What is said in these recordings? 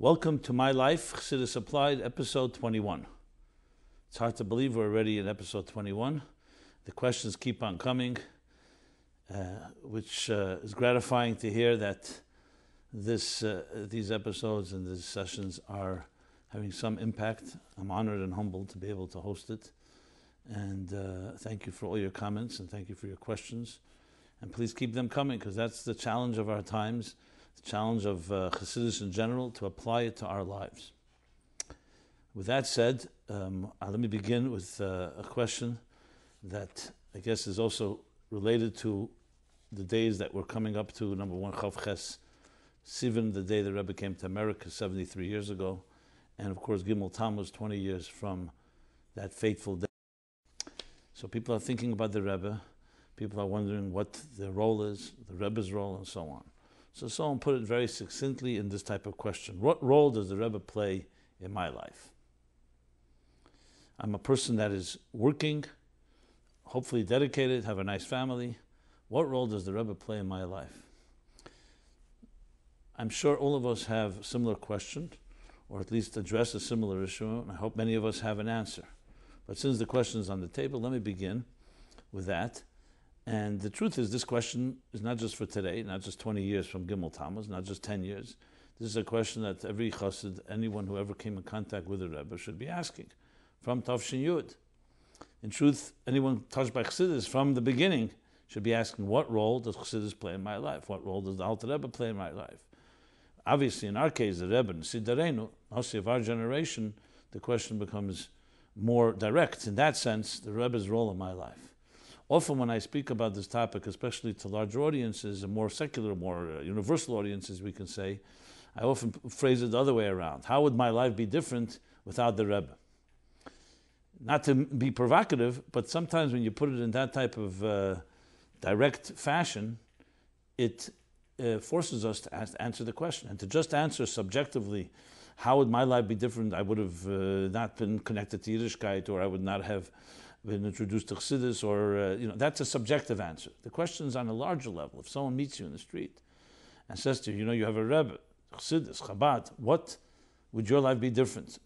Welcome to My Life, Chassidus Applied, episode 21. It's hard to believe we're already in episode 21. The questions keep on coming, which is gratifying to hear that these episodes and these sessions are having some impact. I'm honored and humbled to be able to host it. And thank you for all your comments and thank you for your questions. And please keep them coming, because that's the challenge of our times, the challenge of Chassidus in general, to apply it to our lives. With that said, let me begin with a question that I guess is also related to the days that we're coming up to. Number one, Chav Ches Sivan, the day the Rebbe came to America 73 years ago. And of course, Gimel Tammuz, 20 years from that fateful day. So people are thinking about the Rebbe. People are wondering what their role is, the Rebbe's role, and so on. So someone put it very succinctly in this type of question. What role does the Rebbe play in my life? I'm a person that is working, hopefully dedicated, have a nice family. What role does the Rebbe play in my life? I'm sure all of us have a similar question, or at least address a similar issue, and I hope many of us have an answer. But since the question is on the table, let me begin with that. And the truth is, this question is not just for today, not just 20 years from Gimel Tammuz, not just 10 years. This is a question that every chassid, anyone who ever came in contact with the Rebbe, should be asking, from Tafshin Yud. In truth, anyone touched by Chassidus from the beginning should be asking, what role does Chassidus play in my life? What role does the Alter Rebbe play in my life? Obviously, in our case, the Rebbe, Sidarenu, Nasi of our generation, the question becomes more direct. In that sense, the Rebbe's role in my life. Often when I speak about this topic, especially to larger audiences and more secular, more universal audiences, we can say, I often phrase it the other way around. How would my life be different without the Rebbe? Not to be provocative, but sometimes when you put it in that type of direct fashion, it forces us to answer the question. And to just answer subjectively, how would my life be different? I would have not been connected to Yiddishkeit, or I would not have been introduced to Chassidus, or that's a subjective answer. The question is on a larger level. If someone meets you in the street and says to you, you have a Rebbe, Chassidus, Chabad, what would your life be different?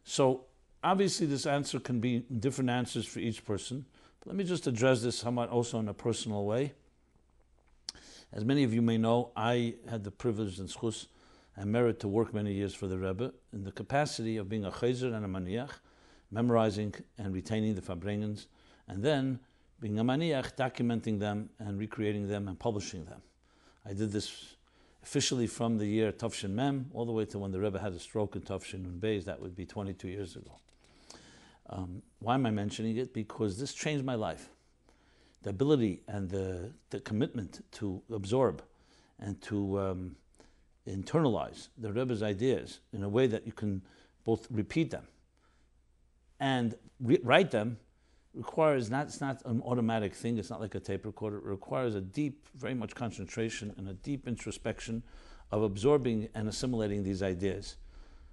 So obviously this answer can be different answers for each person. But let me just address this somewhat also in a personal way. As many of you may know, I had the privilege and schus and merit to work many years for the Rebbe in the capacity of being a chayzer and a maniach, memorizing and retaining the farbrengens, and then being a maniach, documenting them and recreating them and publishing them. I did this officially from the year Tafshin Mem all the way to when the Rebbe had a stroke in Tafshin Nun Beis. That would be 22 years ago. Why am I mentioning it? Because this changed my life. The ability and the commitment to absorb and to internalize the Rebbe's ideas in a way that you can both repeat them and write them requires it's not an automatic thing. It's not like a tape recorder. It requires a deep, very much concentration and a deep introspection of absorbing and assimilating these ideas.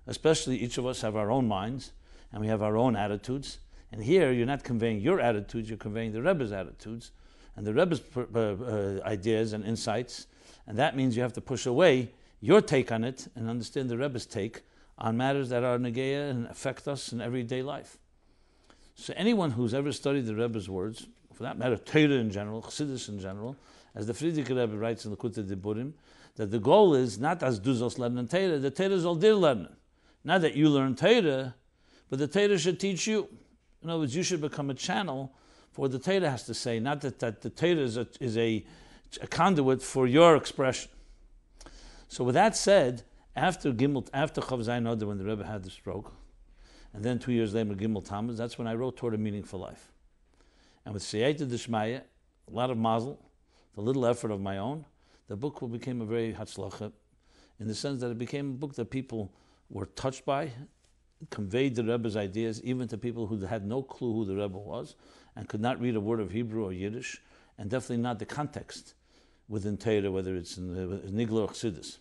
Especially each of us have our own minds and we have our own attitudes. And here you're not conveying your attitudes, you're conveying the Rebbe's attitudes and the Rebbe's ideas and insights. And that means you have to push away your take on it and understand the Rebbe's take on matters that are negeya and affect us in everyday life. So anyone who's ever studied the Rebbe's words, for that matter, Torah in general, Chassidus in general, as the Friedrich Rebbe writes in Likutei Diburim, that the goal is not as du sollst lernen Torah, the Torah soll dir lernen. Not that you learn Torah, but the Torah should teach you. In other words, you should become a channel for what the Torah has to say, not that the Torah is a conduit for your expression. So with that said, after Chav Zayin Adar, when the Rebbe had the stroke, and then 2 years later, Gimel Tammuz, that's when I wrote toward a meaningful life. And with Siyata D'Shmaya, a lot of mazel, the little effort of my own, the book became a very hatzlacha, in the sense that it became a book that people were touched by, conveyed the Rebbe's ideas, even to people who had no clue who the Rebbe was, and could not read a word of Hebrew or Yiddish, and definitely not the context within Torah, whether it's in Nigla or Chassidus.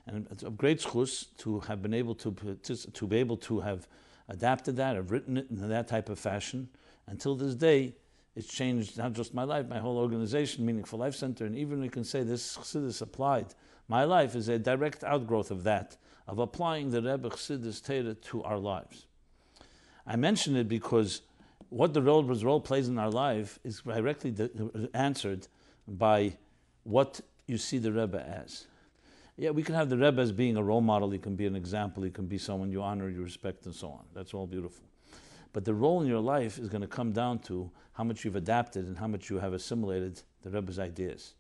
And it's a great schus to have been able to be able to have adapted that, have written it in that type of fashion. Until this day, it's changed not just my life, my whole organization, Meaningful Life Center, and even we can say this Chassidus Applied. My life is a direct outgrowth of that, of applying the Rebbe Chassidus Torah to our lives. I mention it because what the Rebbe's role plays in our life is directly answered by what you see the Rebbe as. Yeah, we can have the Rebbe as being a role model, he can be an example, he can be someone you honor, you respect, and so on. That's all beautiful. But the role in your life is going to come down to how much you've adapted and how much you have assimilated the Rebbe's ideas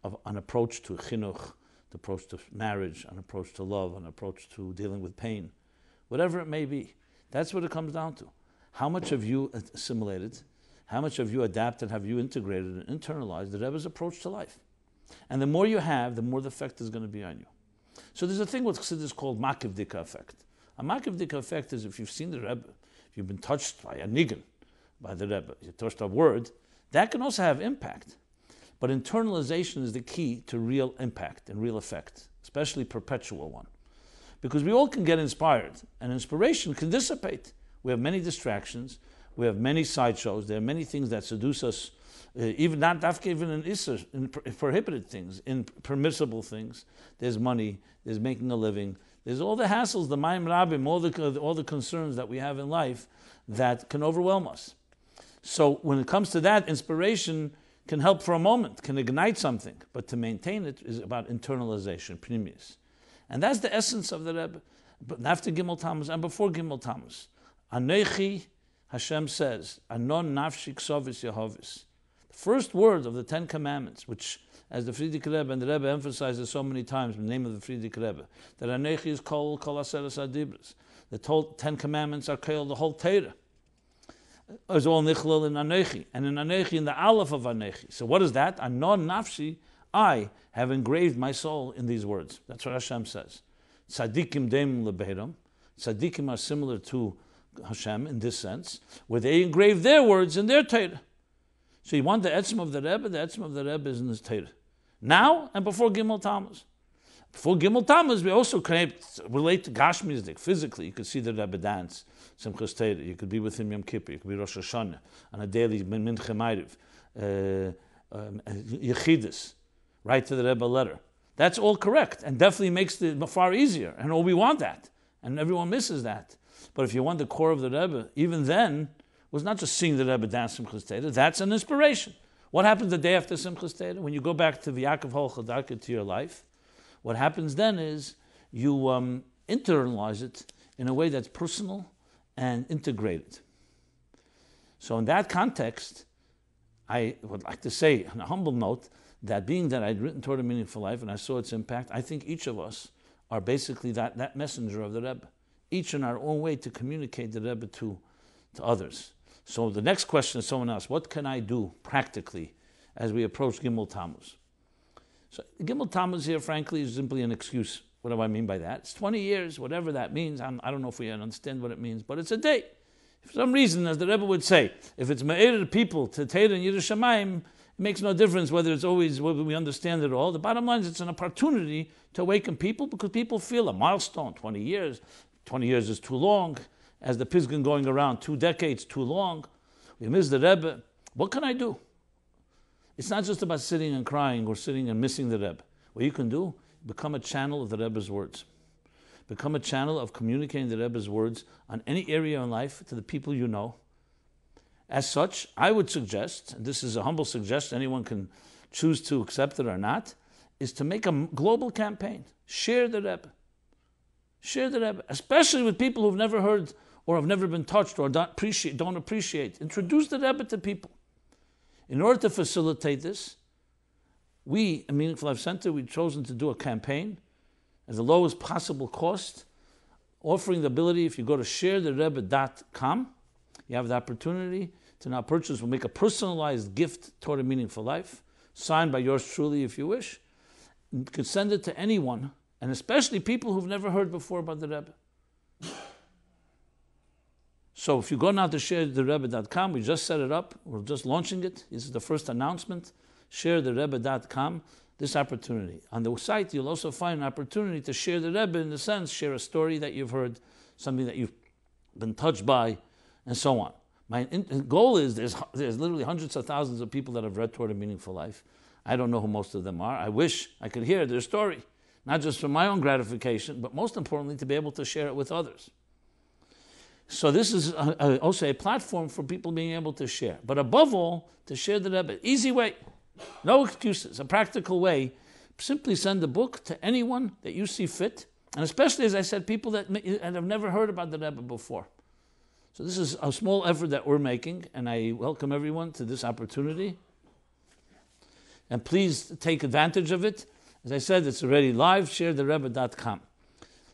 of an approach to chinuch, an approach to marriage, an approach to love, an approach to dealing with pain, whatever it may be. That's what it comes down to. How much have you assimilated, how much have you adapted, have you integrated and internalized the Rebbe's approach to life? And the more you have, the more the effect is going to be on you. So there's a thing with Chassidus called makivdika effect. A makivdika effect is if you've seen the Rebbe, if you've been touched by a nigun, by the Rebbe, you touched a word, that can also have impact. But internalization is the key to real impact and real effect, especially perpetual one. Because we all can get inspired, and inspiration can dissipate. We have many distractions, we have many sideshows, there are many things that seduce us, even in Isser, in prohibited things, in permissible things. There's money, there's making a living, there's all the hassles, the Mayim Rabim, all the concerns that we have in life that can overwhelm us. So when it comes to that, inspiration can help for a moment, can ignite something, but to maintain it is about internalization, pnimius. And that's the essence of the Rebbe. But after Gimel Tammuz and before Gimel Tammuz, Anechi, Hashem says, Anon nafshi ksovis Yehovis. The first word of the Ten Commandments, which, as the Friedrich Rebbe and the Rebbe emphasizes so many times in the name of the Friedrich Rebbe, that Anechi is kol aseres adibros. The Ten Commandments are kol, the whole Torah. Is all nichlal in Anechi, and in Anechi, in the Aleph of Anechi. So what is that? Anon nafshi, I have engraved my soul in these words. That's what Hashem says. Tzadikim deim lebeiram. Tzadikim are similar to Hashem in this sense, where they engrave their words in their Torah. So you want the etzem of the Rebbe is in his Torah. Now and before Gimel Tammuz. Before Gimel Tammuz, we also can relate to Gashmizik physically. You could see the Rebbe dance, Simchas Torah. You could be with him Yom Kippur. You could be Rosh Hashanah on a daily Mincha Ma'ariv, Yechidus, write to the Rebbe letter. That's all correct and definitely makes the far easier. And all we want that, and everyone misses that. But if you want the core of the Rebbe, even then, was not just seeing the Rebbe dance Simchas Torah. That's an inspiration. What happens the day after Simchas Torah? When you go back to the Yaakov Hol Chadarka to your life, what happens then is you internalize it in a way that's personal and integrated. So in that context, I would like to say, on a humble note, that being that I'd written Torah Meaningful Life and I saw its impact, I think each of us are basically that messenger of the Rebbe, each in our own way to communicate the Rebbe to others. So the next question is someone else, what can I do practically as we approach Gimel Tammuz? So Gimel Tammuz here, frankly, is simply an excuse. What do I mean by that? It's 20 years, whatever that means. I don't know if we understand what it means, but it's a day. For some reason, as the Rebbe would say, if it's me'er people to Torah and Yiras Shamayim, it makes no difference whether it's always whether we understand it all. The bottom line is it's an opportunity to awaken people because people feel a milestone, 20 years. 20 years is too long. As the Pisgin going around, 2 decades, too long. We miss the Rebbe. What can I do? It's not just about sitting and crying or sitting and missing the Rebbe. What you can do, become a channel of the Rebbe's words. Become a channel of communicating the Rebbe's words on any area in life to the people you know. As such, I would suggest, and this is a humble suggestion, anyone can choose to accept it or not, is to make a global campaign. Share the Rebbe. Share the Rebbe, especially with people who've never heard or have never been touched or don't appreciate. Introduce the Rebbe to people. In order to facilitate this, we, at Meaningful Life Center, we've chosen to do a campaign at the lowest possible cost, offering the ability, if you go to sharetherrebbe.com, you have the opportunity to now purchase. We'll make a personalized gift toward a Meaningful Life, signed by yours truly if you wish. You could send it to anyone, and especially people who've never heard before about the Rebbe. So if you go now to sharetherrebbe.com, we just set it up, we're just launching it. This is the first announcement, sharetherrebbe.com, this opportunity. On the site, you'll also find an opportunity to share the Rebbe, in the sense, share a story that you've heard, something that you've been touched by, and so on. My goal is, there's literally hundreds of thousands of people that have read Toward a Meaningful Life. I don't know who most of them are. I wish I could hear their story. not just for my own gratification, but most importantly, to be able to share it with others. So this is also a platform for people being able to share. But above all, to share the Rebbe. Easy way, no excuses, a practical way. Simply send the book to anyone that you see fit, and especially, as I said, people that have never heard about the Rebbe before. So this is a small effort that we're making, and I welcome everyone to this opportunity. And please take advantage of it. As I said, it's already live, sharetherebbe.com.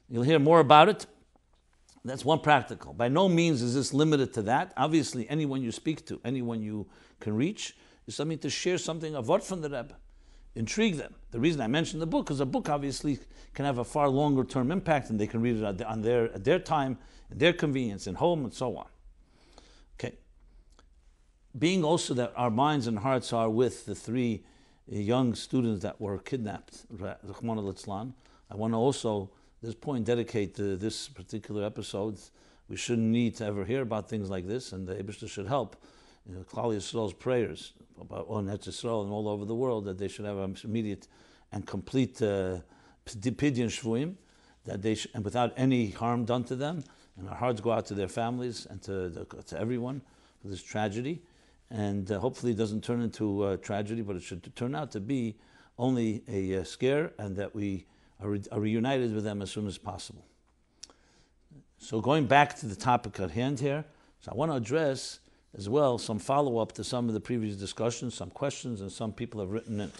You'll hear more about it. That's one practical. By no means is this limited to that. Obviously, anyone you speak to, anyone you can reach, is something to share something, a word from the Rebbe. Intrigue them. The reason I mentioned the book is a book obviously can have a far longer term impact, and they can read it at their time, at their convenience, in home, and so on. Okay. Being also that our minds and hearts are with the three young students that were kidnapped, Rahman al-Islam, I want to also, at this point, dedicate to this particular episode. We shouldn't need to ever hear about things like this, and the Eibishter should help. Klal Yisrael's prayers about Eretz Yisrael and all over the world, that they should have an immediate and complete pidyon shvuim, that they and without any harm done to them. And our hearts go out to their families and to everyone for this tragedy. And hopefully it doesn't turn into a tragedy, but it should turn out to be only a scare, and that we are reunited with them as soon as possible. So going back to the topic at hand here, so I want to address as well some follow-up to some of the previous discussions, some questions, and some people have written in.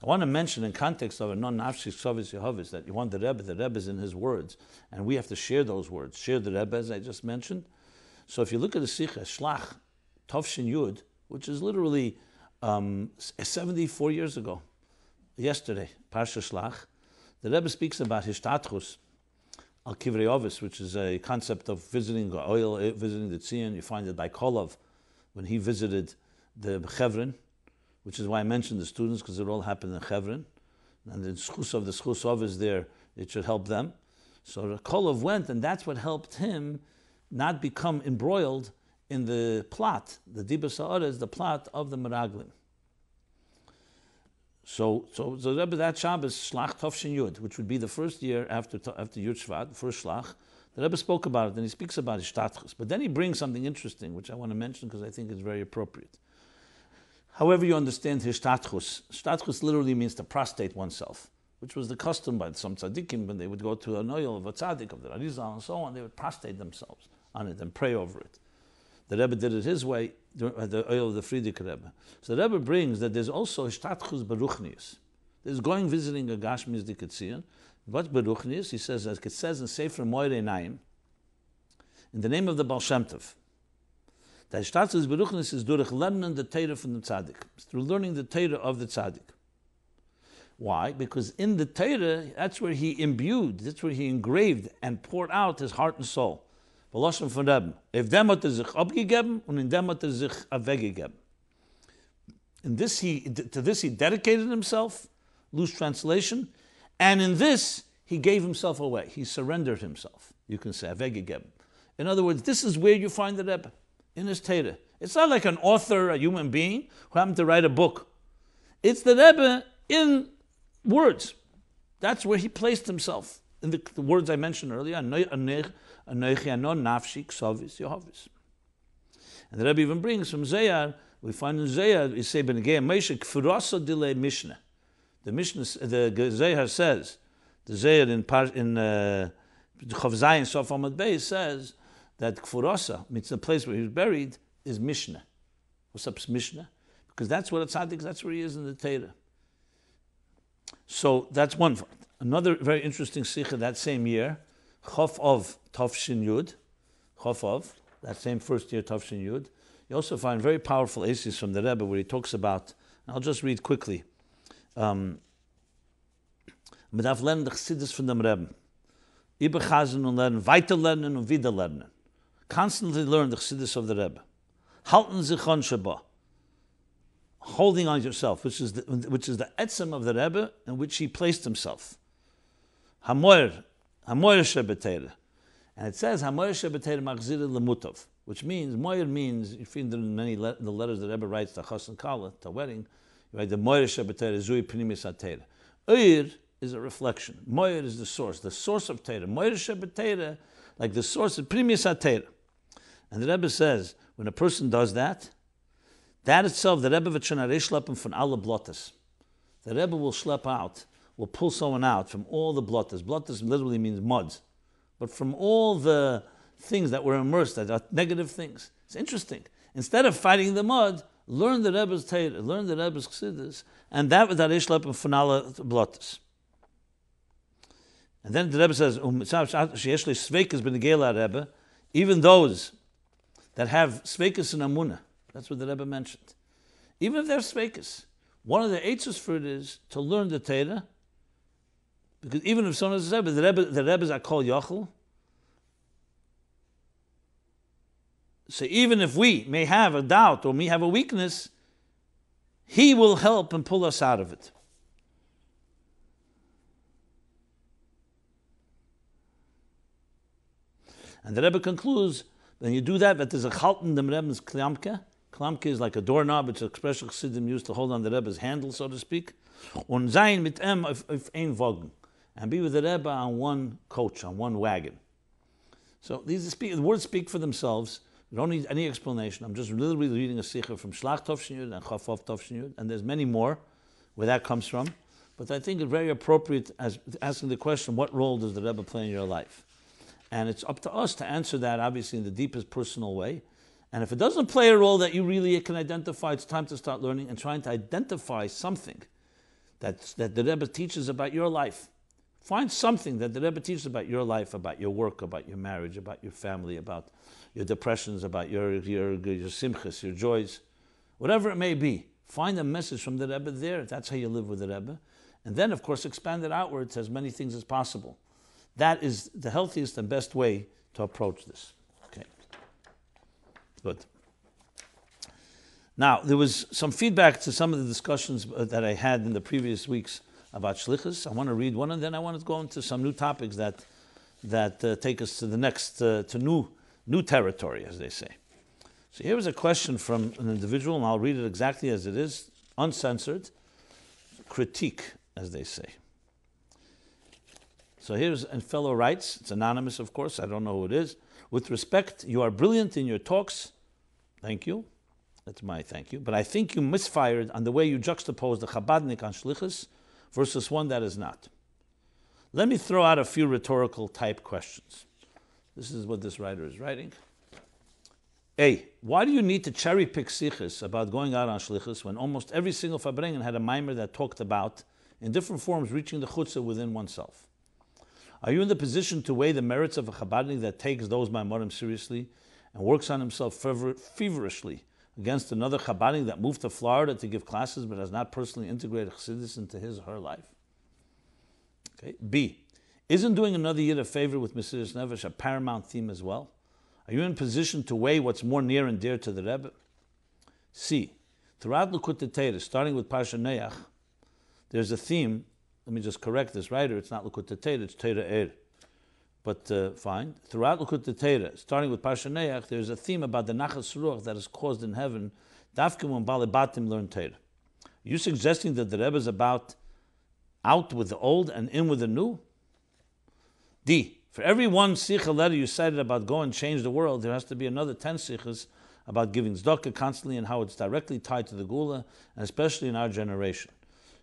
I want to mention in context of a non-nafshik sovis yehovis that you want the Rebbe is in his words, and we have to share those words, share the Rebbe as I just mentioned. So if you look at the Sikha, Shlach, Tovshin Yud, which is literally 74 years ago, yesterday, Parsha Shlach, the Rebbe speaks about Hishtatchus, Al Kivrei Ovis, which is a concept of visiting the oil, visiting the Tzion. You find it by Kolov, when he visited the Chevron, which is why I mentioned the students, because it all happened in Chevron. And the Schus Ovis there, it should help them. So Kolov went, and that's what helped him not become embroiled in the plot. The Dibas Ha'ara is the plot of the Meraglim. So the Rebbe that Shabbos, Shlach Tovshin Yud, which would be the first year after Yud Shvat, the first Shlach, the Rebbe spoke about it, and he speaks about Hishtatchus. But then he brings something interesting, which I want to mention because I think it's very appropriate. However you understand Hishtatchus, Hishtatchus literally means to prostrate oneself, which was the custom by some tzaddikim when they would go to an oil of a tzaddik, of the Arizal and so on, they would prostrate themselves on it and pray over it. The Rebbe did it his way, the oil of the Frierdiker Rebbe. So the Rebbe brings that there's also Hishtatchus Beruchnius. There's going visiting a Gashmiz Diketzion. What's Beruchnius? He says, as it says in Sefer Moirei Naim, in the name of the Baal Shem Tov, that Hishtatchus Beruchnius is durch lernen the Torah from the Tzaddik. It's through learning the Torah of the Tzaddik. Why? Because in the Torah, that's where he imbued, that's where he engraved and poured out his heart and soul. Beloshem von Rebbe. If dem hat sich abgegeben, und in dem hat sich weggegeben. To this he dedicated himself, loose translation, and in this he gave himself away. He surrendered himself. You can say weggegeben. In other words, this is where you find the Rebbe, in his Torah. It's not like an author, a human being, who happened to write a book. It's the Rebbe in words. That's where he placed himself. In the words I mentioned earlier, and the Rebbe even brings from Zayar, we find in Zayar, we say, the Mishnah, the Zayar says, the Zayar in Chav Zayin Sof Amud Beis says that Kfurasa, means the place where he was buried, is Mishnah. What's up, Mishnah? Because that's what a tzaddik, that's where he is in the Torah. So that's one part. Another very interesting sikha that same year, Chof of Tovshin Yud, Chof of, that same first year Tovshin Yud. You also find very powerful aces from the Rebbe where he talks about, and I'll just read quickly. Man darf lernen the Chassidus von dem Rebbe. Überchazen und lernen, weiterlernen und wieder lernen. Constantly learn the Chassidus of the Rebbe. Halten sich an Shabbat. Holding on yourself, which is the etzem of the Rebbe in which he placed himself. Hamoyer Shebetera. And it says, Hamoyer Shebetera Machzir Lemutov, which means, Moyer means, you find in many the letters the Rebbe writes to Chas and Kala, to wedding, you write the Moyer Shebetera, Zui Pnimis HaTera. Oyer is a reflection. Moed is the source of Torah. Moed Shabbat Torah, like the source of Primus HaTorah. And the Rebbe says, when a person does that itself, the Rebbe wird schon schleppen von alle Blottes. The Rebbe will pull someone out from all the Blottes. Blottes literally means muds. But from all the things that were immersed, that are negative things. It's interesting. Instead of fighting the mud, learn the Rebbe's Torah, learn the Rebbe's Chassidus, and that wird schleppen von alle Blottes. And then the Rebbe says, even those that have sveikus and amunah, that's what the Rebbe mentioned. Even if they're sveikus, one of the eitzes for it is to learn the Torah, because even if someone is the Rebbe is Akol Yochel, so even if we may have a doubt or may have a weakness, he will help and pull us out of it. And the Rebbe concludes, when you do that there's a chalten dem Rebbe's klamke. Klamke is like a doorknob, it's an expression Chassidim used to hold on the Rebbe's handle, so to speak. Und sein mit auf ein Wagen. And be with the Rebbe on one coach, on one wagon. So the words speak for themselves. You don't need any explanation. I'm just literally reading a sikha from Shlach Tovshin Yud and Chafov Tovshin Yud, and there's many more where that comes from. But I think it's very appropriate as asking the question, what role does the Rebbe play in your life? And it's up to us to answer that, obviously, in the deepest personal way. And if it doesn't play a role that you really can identify, it's time to start learning and trying to identify something that the Rebbe teaches about your life. Find something that the Rebbe teaches about your life, about your work, about your marriage, about your family, about your depressions, about your simchas, your joys, whatever it may be. Find a message from the Rebbe there. That's how you live with the Rebbe. And then, of course, expand it outwards as many things as possible. That is the healthiest and best way to approach this. Okay. Good. Now, there was some feedback to some of the discussions that I had in the previous weeks about shlichus. I want to read one, and then I want to go into some new topics that take us to the next, to new territory, as they say. So here is a question from an individual, and I'll read it exactly as it is, uncensored, critique, as they say. So here's a fellow writes, it's anonymous, of course, I don't know who it is. With respect, you are brilliant in your talks. Thank you. That's my thank you. But I think you misfired on the way you juxtaposed the Chabadnik on shlichus versus one that is not. Let me throw out a few rhetorical type questions. This is what this writer is writing. A, why do you need to cherry pick sichos about going out on shlichus when almost every single Fabrengen had a mimer that talked about, in different forms, reaching the chutzah within oneself? Are you in the position to weigh the merits of a Chabadnik that takes those Maimorim seriously and works on himself feverishly against another Chabadnik that moved to Florida to give classes but has not personally integrated Chassidus into his or her life? Okay. B, isn't doing another Yid a favor with Mesiras Nefesh a paramount theme as well? Are you in position to weigh what's more near and dear to the Rebbe? C, throughout Likutei Torah, starting with Parsha Noach, there's a theme. Let me just correct this writer. It's not Likutei Torah, it's Torah But fine. Throughout Likutei Torah, starting with Parsha Noach, there's a theme about the Nachas Ruach that is caused in heaven. Dafke when Baalei Batim learn Torah. Are you suggesting that the Rebbe is about out with the old and in with the new? D, for every one sikha letter you cited about go and change the world, there has to be another 10 sikhas about giving tzedakah constantly and how it's directly tied to the Gula, and especially in our generation.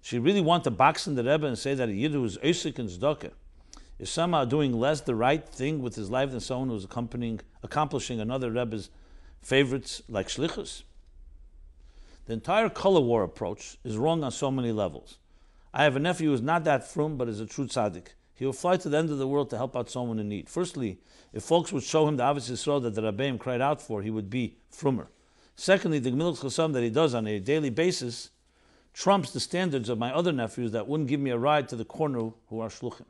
Should you really want to box in the Rebbe and say that a Yid who is Eisik in tzedakah is somehow doing less the right thing with his life than someone who's accomplishing another Rebbe's favorites like shlichus? The entire color war approach is wrong on so many levels. I have a nephew who is not that frum, but is a true tzaddik. He will fly to the end of the world to help out someone in need. Firstly, if folks would show him the Avos Yisrael that the Rabbeim cried out for, he would be frumer. Secondly, the Gemilas Chasam that he does on a daily basis trumps the standards of my other nephews that wouldn't give me a ride to the corner who are shluchim.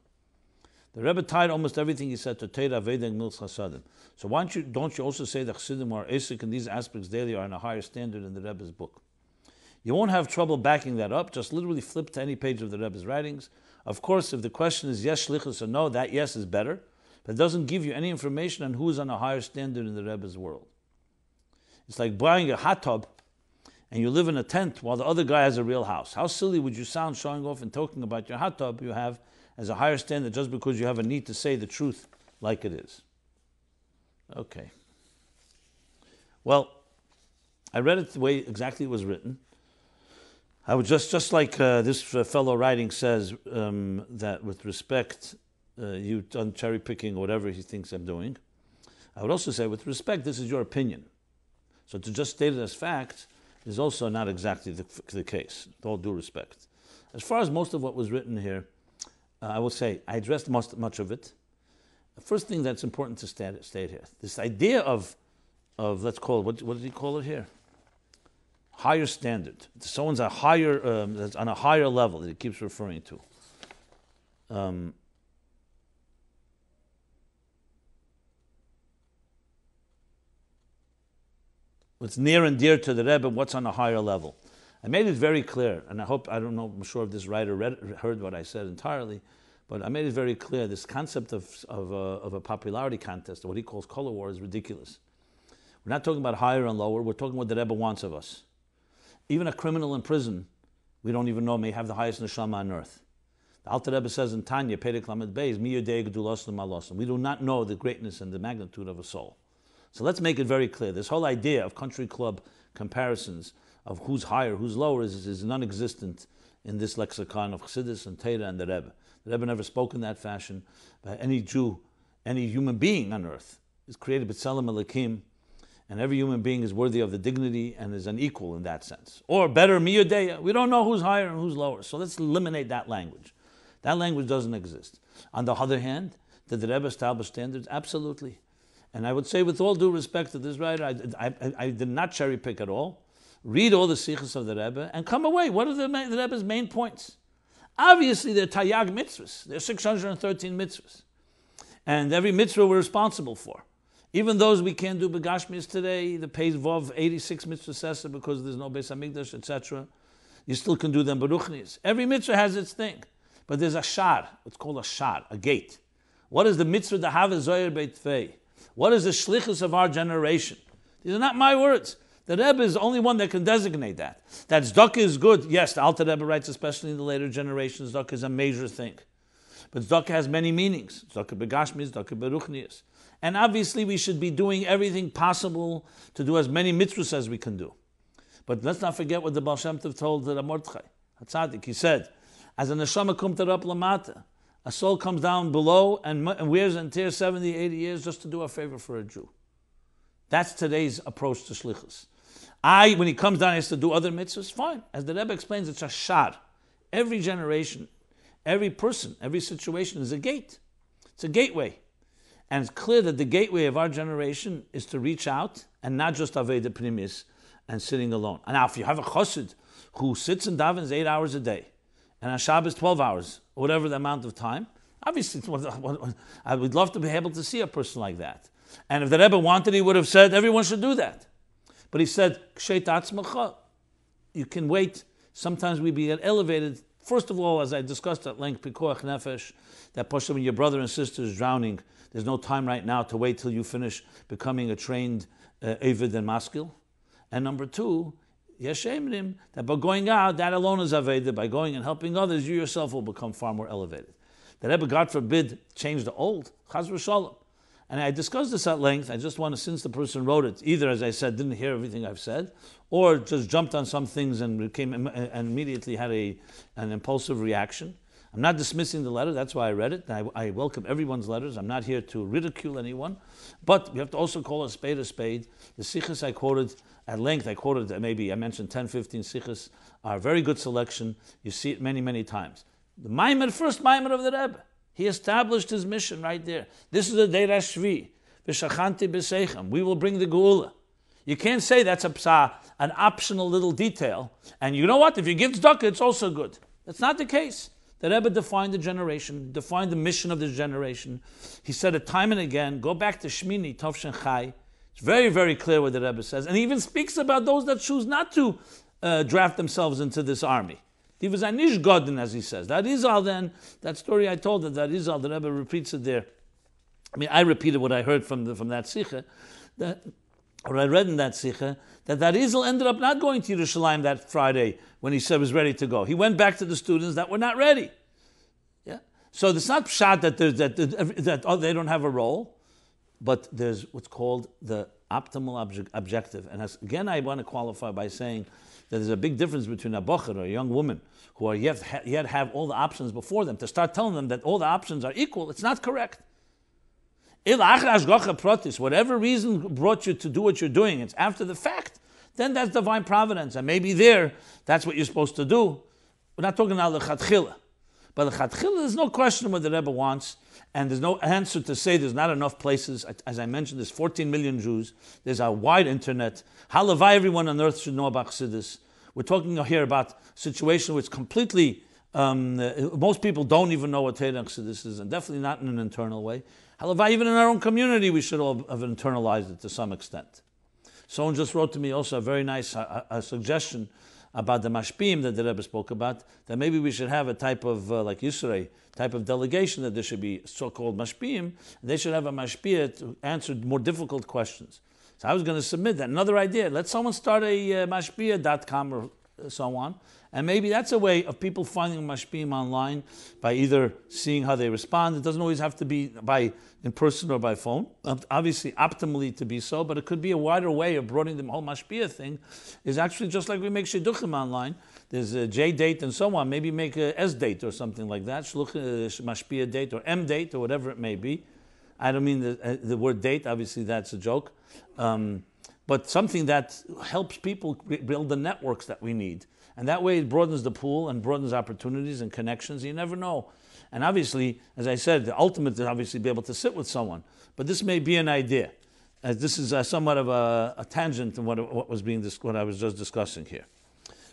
The Rebbe tied almost everything he said to Torah, Aveda, and Gemilas Chasadim. So don't you also say that Chassidim who are Esek in these aspects daily are in a higher standard in the Rebbe's book? You won't have trouble backing that up. Just literally flip to any page of the Rebbe's writings. Of course, if the question is yes, shlichus, or no, that yes is better. But it doesn't give you any information on who is on a higher standard in the Rebbe's world. It's like buying a hot tub and you live in a tent while the other guy has a real house. How silly would you sound showing off and talking about your hot tub you have as a higher standard just because you have a need to say the truth like it is? Okay. Well, I read it the way exactly it was written. I would just like this fellow writing says that with respect, you've done cherry picking or whatever he thinks I'm doing. I would also say with respect, this is your opinion. So to just state it as fact is also not exactly the case, with all due respect. As far as most of what was written here, I will say I addressed much of it. The first thing that's important to state here, this idea of let's call it, what did he call it here? Higher standard. Someone's a higher, that's on a higher level that he keeps referring to. What's near and dear to the Rebbe, what's on a higher level. I made it very clear, and I'm sure if this writer heard what I said entirely, but I made it very clear, this concept of a popularity contest, or what he calls color war, is ridiculous. We're not talking about higher and lower, we're talking what the Rebbe wants of us. Even a criminal in prison, we don't even know, may have the highest neshama on earth. The Alter Rebbe says in Tanya, Perek Lamed Beis, Mi Yodei Gedulos L'Malosim. We do not know the greatness and the magnitude of a soul. So let's make it very clear. This whole idea of country club comparisons of who's higher, who's lower is non-existent in this lexicon of Chassidus and Torah and the Rebbe. The Rebbe never spoke in that fashion. Any Jew, any human being on earth is created b'tselem Elokim, and every human being is worthy of the dignity and is an equal in that sense. Or better, mi yodeya. We don't know who's higher and who's lower. So let's eliminate that language. That language doesn't exist. On the other hand, did the Rebbe establish standards? Absolutely. And I would say, with all due respect to this writer, I did not cherry pick at all. Read all the sichos of the Rebbe and come away. What are the Rebbe's main points? Obviously, they're tayag mitzvahs. They're 613 mitzvahs. And every mitzvah we're responsible for. Even those we can't do begashmis today, the Pei Vov 86 mitzvah sesa because there's no Beis Hamikdash, etc. You still can do them beruchnis. Every mitzvah has its thing. But there's a shar. It's called a shar, a gate. What is the mitzvah to have a zoyer beit fei? What is the shlichus of our generation? These are not my words. The Rebbe is the only one that can designate that. That tzedakah is good. Yes, the Alter Rebbe writes, especially in the later generations, tzedakah is a major thing. But tzedakah has many meanings. Tzedakah begashmis, tzedakah beruchnius. And obviously we should be doing everything possible to do as many mitzvahs as we can do. But let's not forget what the Baal Shem Tov told the Mordechai, HaTzadik. He said, as a neshama kumter up lamata, a soul comes down below and wears and tears 70, 80 years just to do a favor for a Jew. That's today's approach to shlichus. When he comes down, he has to do other mitzvahs, fine. As the Rebbe explains, it's a shar. Every generation, every person, every situation is a gate. It's a gateway. And it's clear that the gateway of our generation is to reach out and not just aveda pnimis and sitting alone. And now if you have a chassid who sits and davens 8 hours a day, and on Shabbos 12 hours, or whatever the amount of time, obviously I would love to be able to see a person like that. And if the Rebbe wanted, he would have said, everyone should do that. But he said, Ksheit atzmacha. You can wait. Sometimes we get elevated. First of all, as I discussed at length, pikuach nefesh, that posher when your brother and sister is drowning, there's no time right now to wait till you finish becoming a trained Evid and maskil. And number two, yeshemrim, that by going out, that alone is aveda. By going and helping others, you yourself will become far more elevated. The Rebbe, God forbid, changed the old. Chaz v'shalom. And I discussed this at length. I just want to, since the person wrote it, either, as I said, didn't hear everything I've said, or just jumped on some things and immediately had an impulsive reaction. I'm not dismissing the letter. That's why I read it. I welcome everyone's letters. I'm not here to ridicule anyone. But we have to also call a spade a spade. The sichos I quoted at length, I mentioned 10, 15 sichos, are a very good selection. You see it many, many times. The first Maimer of the Rebbe, he established his mission right there. This is the Deir Shvi. V'shachanti b'seichem. We will bring the Geula. You can't say that's an optional little detail. And you know what? If you give tzedakah, it's also good. That's not the case. The Rebbe defined the generation, defined the mission of this generation. He said it time and again. Go back to Shmini, Tovshen Chai. It's very, very clear what the Rebbe says. And he even speaks about those that choose not to draft themselves into this army. He was anish godin, as he says. That Izal then, that story I told, that Izal, the Rebbe repeats it there. I mean, I repeated what I heard from that Sikha. That or I read in that Sikha, that Arizal ended up not going to Yerushalayim that Friday when he said he was ready to go. He went back to the students that were not ready. Yeah. So it's not pshat that they don't have a role, but there's what's called the optimal objective. And again, I want to qualify by saying that there's a big difference between a bocher or a young woman who are yet have all the options before them. To start telling them that all the options are equal, it's not correct. Whatever reason brought you to do what you're doing, it's after the fact, then that's divine providence. And maybe that's what you're supposed to do. We're not talking about the lechatchila. But the lechatchila, there's no question what the Rebbe wants, and there's no answer to say there's not enough places. As I mentioned, there's 14 million Jews. There's a wide internet. Halavai, everyone on earth should know about Chassidus. We're talking here about a situation which completely, most people don't even know what Torah and Chassidus is, and definitely not in an internal way. Halavai, even in our own community, we should all have internalized it to some extent. Someone just wrote to me also a very nice a suggestion about the mashpim that the Rebbe spoke about, that maybe we should have a type of, like Yisrei, type of delegation, that there should be so-called mashpim, and they should have a mashpia to answer more difficult questions. So I was going to submit that. Another idea, let someone start a mashpia.com or so on, and maybe that's a way of people finding mashpim online by either seeing how they respond. It doesn't always have to be in person or by phone. Obviously, optimally to be so, but it could be a wider way of broadening the whole mashpia thing. Is actually just like we make shidduchim online. There's a J date and so on. Maybe make a S date or something like that. Mashpia date or M date or whatever it may be. I don't mean the word date. Obviously, that's a joke. But something that helps people build the networks that we need. And that way it broadens the pool and broadens opportunities and connections. You never know. And obviously, as I said, the ultimate is obviously be able to sit with someone. But this may be an idea. This is somewhat of a tangent in what I was just discussing here.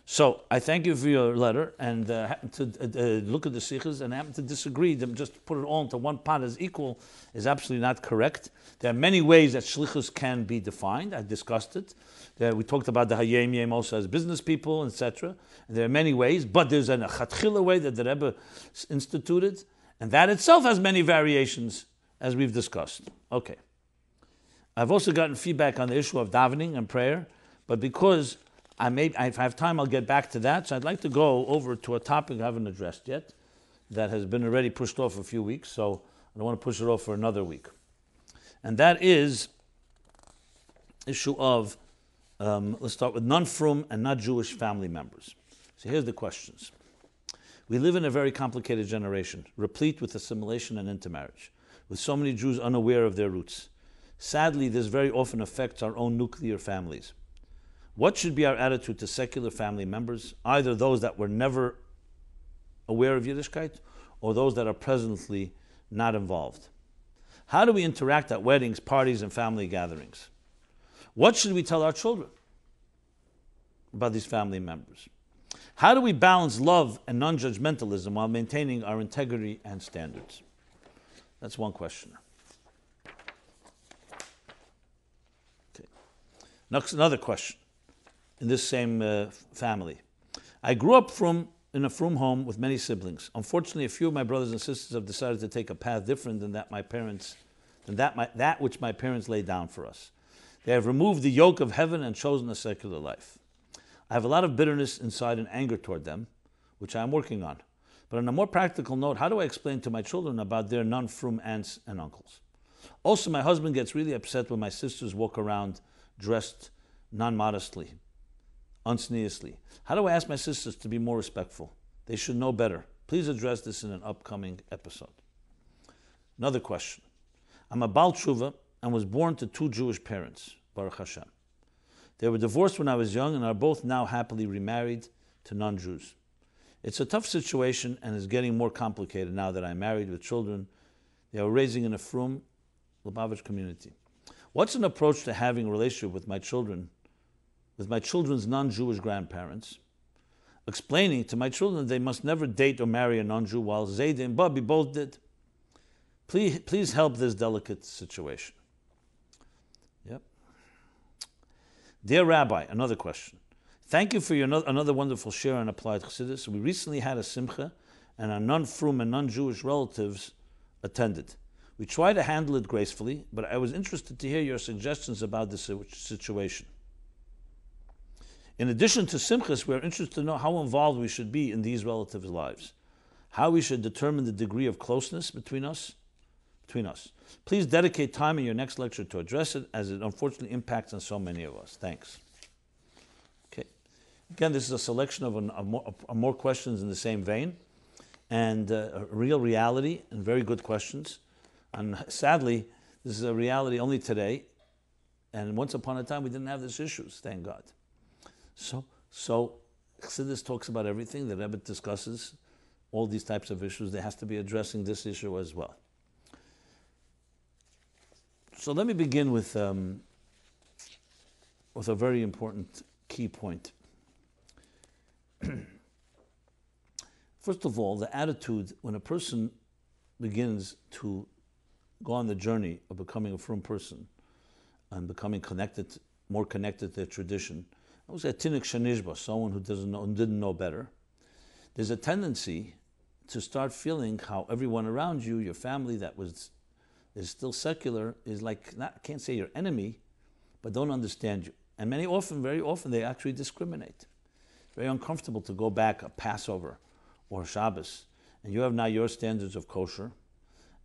So I thank you for your letter, and happen to look at the sikhs and happen to disagree. Just put it all into one pot as equal is absolutely not correct. There are many ways that shlichus can be defined. I discussed it. We talked about the hayem yem also as business people, etc. There are many ways, but there's a chatchila way that the Rebbe instituted, and that itself has many variations, as we've discussed. Okay. I've also gotten feedback on the issue of davening and prayer, but because if I have time, I'll get back to that. So I'd like to go over to a topic I haven't addressed yet that has been already pushed off a few weeks, so I don't want to push it off for another week. And that is issue of, let's start with Unfrum and not Jewish family members. So here's the questions. We live in a very complicated generation, replete with assimilation and intermarriage, with so many Jews unaware of their roots. Sadly, this very often affects our own nuclear families. What should be our attitude to secular family members, either those that were never aware of Yiddishkeit or those that are presently not involved? How do we interact at weddings, parties, and family gatherings? What should we tell our children about these family members? How do we balance love and non-judgmentalism while maintaining our integrity and standards? That's one question. Okay. Next, another question. In this same family. I grew up in a frum home with many siblings. Unfortunately, a few of my brothers and sisters have decided to take a path different than that which my parents laid down for us. They have removed the yoke of heaven and chosen a secular life. I have a lot of bitterness inside and anger toward them, which I am working on. But on a more practical note, how do I explain to my children about their non-frum aunts and uncles? Also, my husband gets really upset when my sisters walk around dressed non-modestly, unsneously. How do I ask my sisters to be more respectful? They should know better. Please address this in an upcoming episode. Another question. I'm a Baal Tshuva and was born to two Jewish parents, Baruch Hashem. They were divorced when I was young and are both now happily remarried to non-Jews. It's a tough situation and is getting more complicated now that I'm married with children. They are raising in a frum, Lubavitch community. What's an approach to having a relationship with my children's non-Jewish grandparents, explaining to my children that they must never date or marry a non-Jew while Zayd and Bobby both did? Please help this delicate situation. Yep. Dear Rabbi, another question. Thank you for your another wonderful share on Applied Chassidus. We recently had a simcha and our non-frum and non-Jewish relatives attended. We try to handle it gracefully, but I was interested to hear your suggestions about this situation. In addition to simchas, we are interested to know how involved we should be in these relatives' lives, how we should determine the degree of closeness between us. Please dedicate time in your next lecture to address it, as it unfortunately impacts on so many of us. Thanks. Okay. Again, this is a selection of more questions in the same vein, and a real reality and very good questions. And sadly, this is a reality only today, and once upon a time we didn't have these issues, thank God. So Chassidus talks about everything. The Rebbe discusses all these types of issues. There has to be addressing this issue as well. So let me begin with a very important key point. First of all, the attitude when a person begins to go on the journey of becoming a frum person and becoming more connected to their tradition. I was a tinik shanishba, someone who didn't know better. There's a tendency to start feeling how everyone around you, your family that is still secular, is like, I can't say your enemy, but don't understand you. And very often they actually discriminate. It's very uncomfortable to go back a Passover or Shabbos, and you have now your standards of kosher,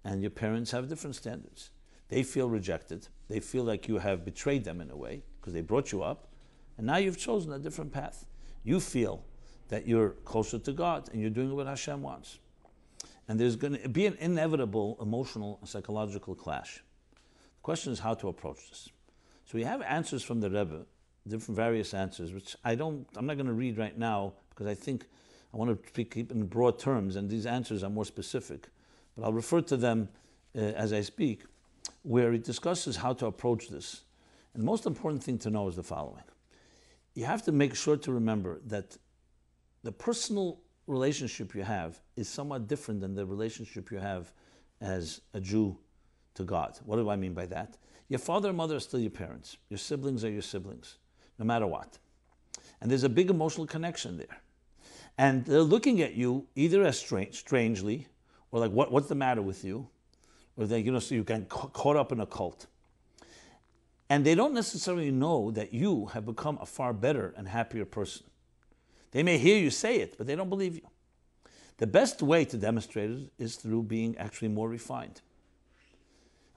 and your parents have different standards. They feel rejected. They feel like you have betrayed them in a way, because they brought you up, and now you've chosen a different path. You feel that you're closer to God, and you're doing what Hashem wants. And there's going to be an inevitable emotional and psychological clash. The question is how to approach this. So we have answers from the Rebbe, different various answers, which I'm not going to read right now, because I think I want to keep in broad terms, and these answers are more specific. But I'll refer to them as I speak, where he discusses how to approach this. And the most important thing to know is the following. You have to make sure to remember that the personal relationship you have is somewhat different than the relationship you have as a Jew to God. What do I mean by that? Your father and mother are still your parents. Your siblings are your siblings, no matter what. And there's a big emotional connection there. And they're looking at you either as strangely, or like, what's the matter with you? Or they, so you get caught up in a cult. And they don't necessarily know that you have become a far better and happier person. They may hear you say it, but they don't believe you. The best way to demonstrate it is through being actually more refined.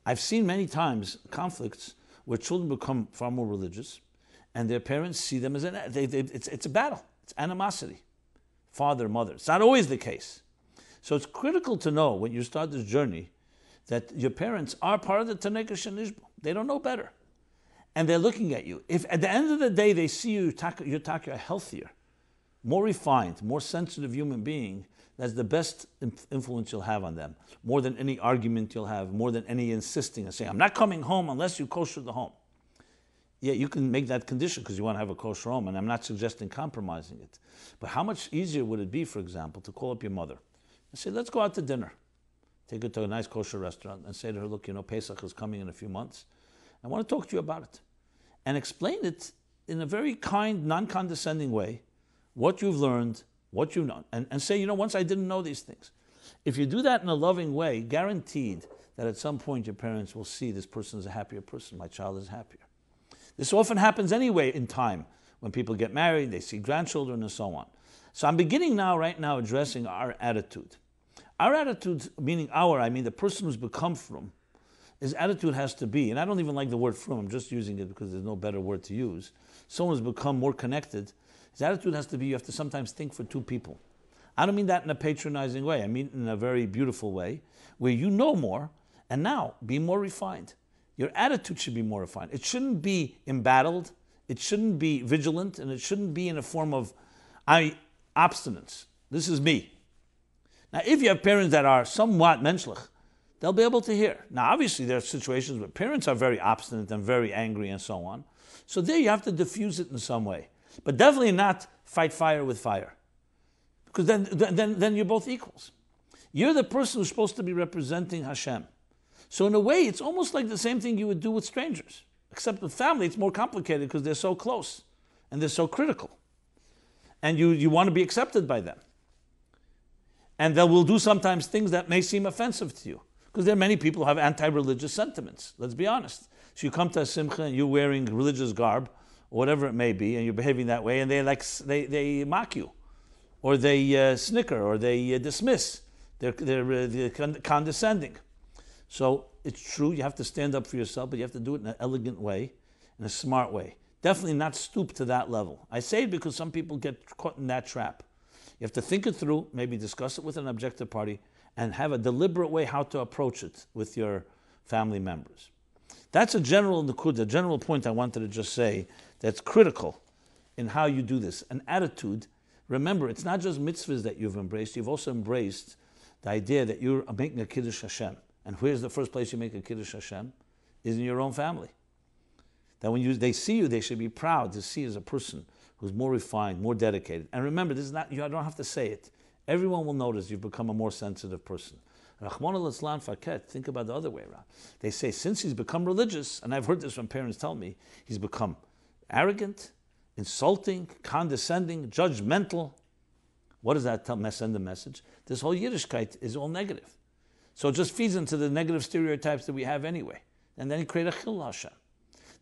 I've seen many times conflicts where children become far more religious, and their parents see them as it's a battle. It's animosity. Father, mother. It's not always the case. So it's critical to know when you start this journey that your parents are part of the Tanekah Shanishba. They don't know better. And they're looking at you. If at the end of the day they see you're a healthier, more refined, more sensitive human being, that's the best influence you'll have on them. More than any argument you'll have, more than any insisting and saying, I'm not coming home unless you kosher the home. Yeah, you can make that condition because you want to have a kosher home, and I'm not suggesting compromising it. But how much easier would it be, for example, to call up your mother and say, let's go out to dinner. Take her to a nice kosher restaurant and say to her, look, Pesach is coming in a few months. I want to talk to you about it. And explain it in a very kind, non-condescending way, what you've learned, what you've known. And say, once I didn't know these things. If you do that in a loving way, guaranteed that at some point your parents will see this person is a happier person, my child is happier. This often happens anyway in time. When people get married, they see grandchildren and so on. So I'm beginning right now addressing our attitude. Our attitude, meaning I mean the person who's become frum, his attitude has to be, and I don't even like the word frum, I'm just using it because there's no better word to use. Someone who's become more connected, his attitude has to be, you have to sometimes think for two people. I don't mean that in a patronizing way, I mean in a very beautiful way, where you know more, and now be more refined. Your attitude should be more refined. It shouldn't be embattled, it shouldn't be vigilant, and it shouldn't be in a form of abstinence. This is me. Now, if you have parents that are somewhat menschlich, they'll be able to hear. Now, obviously, there are situations where parents are very obstinate and very angry and so on. So there you have to diffuse it in some way. But definitely not fight fire with fire. Because then you're both equals. You're the person who's supposed to be representing Hashem. So in a way, it's almost like the same thing you would do with strangers. Except with family, it's more complicated because they're so close and they're so critical. And you want to be accepted by them. And they will do sometimes things that may seem offensive to you. Because there are many people who have anti-religious sentiments. Let's be honest. So you come to a simcha and you're wearing religious garb, or whatever it may be, and you're behaving that way, and they mock you, or they snicker, or they dismiss. They're condescending. So it's true, you have to stand up for yourself, but you have to do it in an elegant way, in a smart way. Definitely not stoop to that level. I say it because some people get caught in that trap. You have to think it through, maybe discuss it with an objective party, and have a deliberate way how to approach it with your family members. That's a general point I wanted to just say that's critical in how you do this. An attitude, remember, it's not just mitzvahs that you've embraced, you've also embraced the idea that you're making a Kiddush Hashem. And where's the first place you make a Kiddush Hashem? Is in your own family. That when they see you, they should be proud to see you as a person who's more refined, more dedicated. And remember, this is not, you don't have to say it. Everyone will notice you've become a more sensitive person. Rahman al-Islam Faket, think about the other way around. They say, since he's become religious, and I've heard this from parents tell me, he's become arrogant, insulting, condescending, judgmental. What does that send the message? This whole Yiddishkeit is all negative. So it just feeds into the negative stereotypes that we have anyway. And then you create a chil Hashem.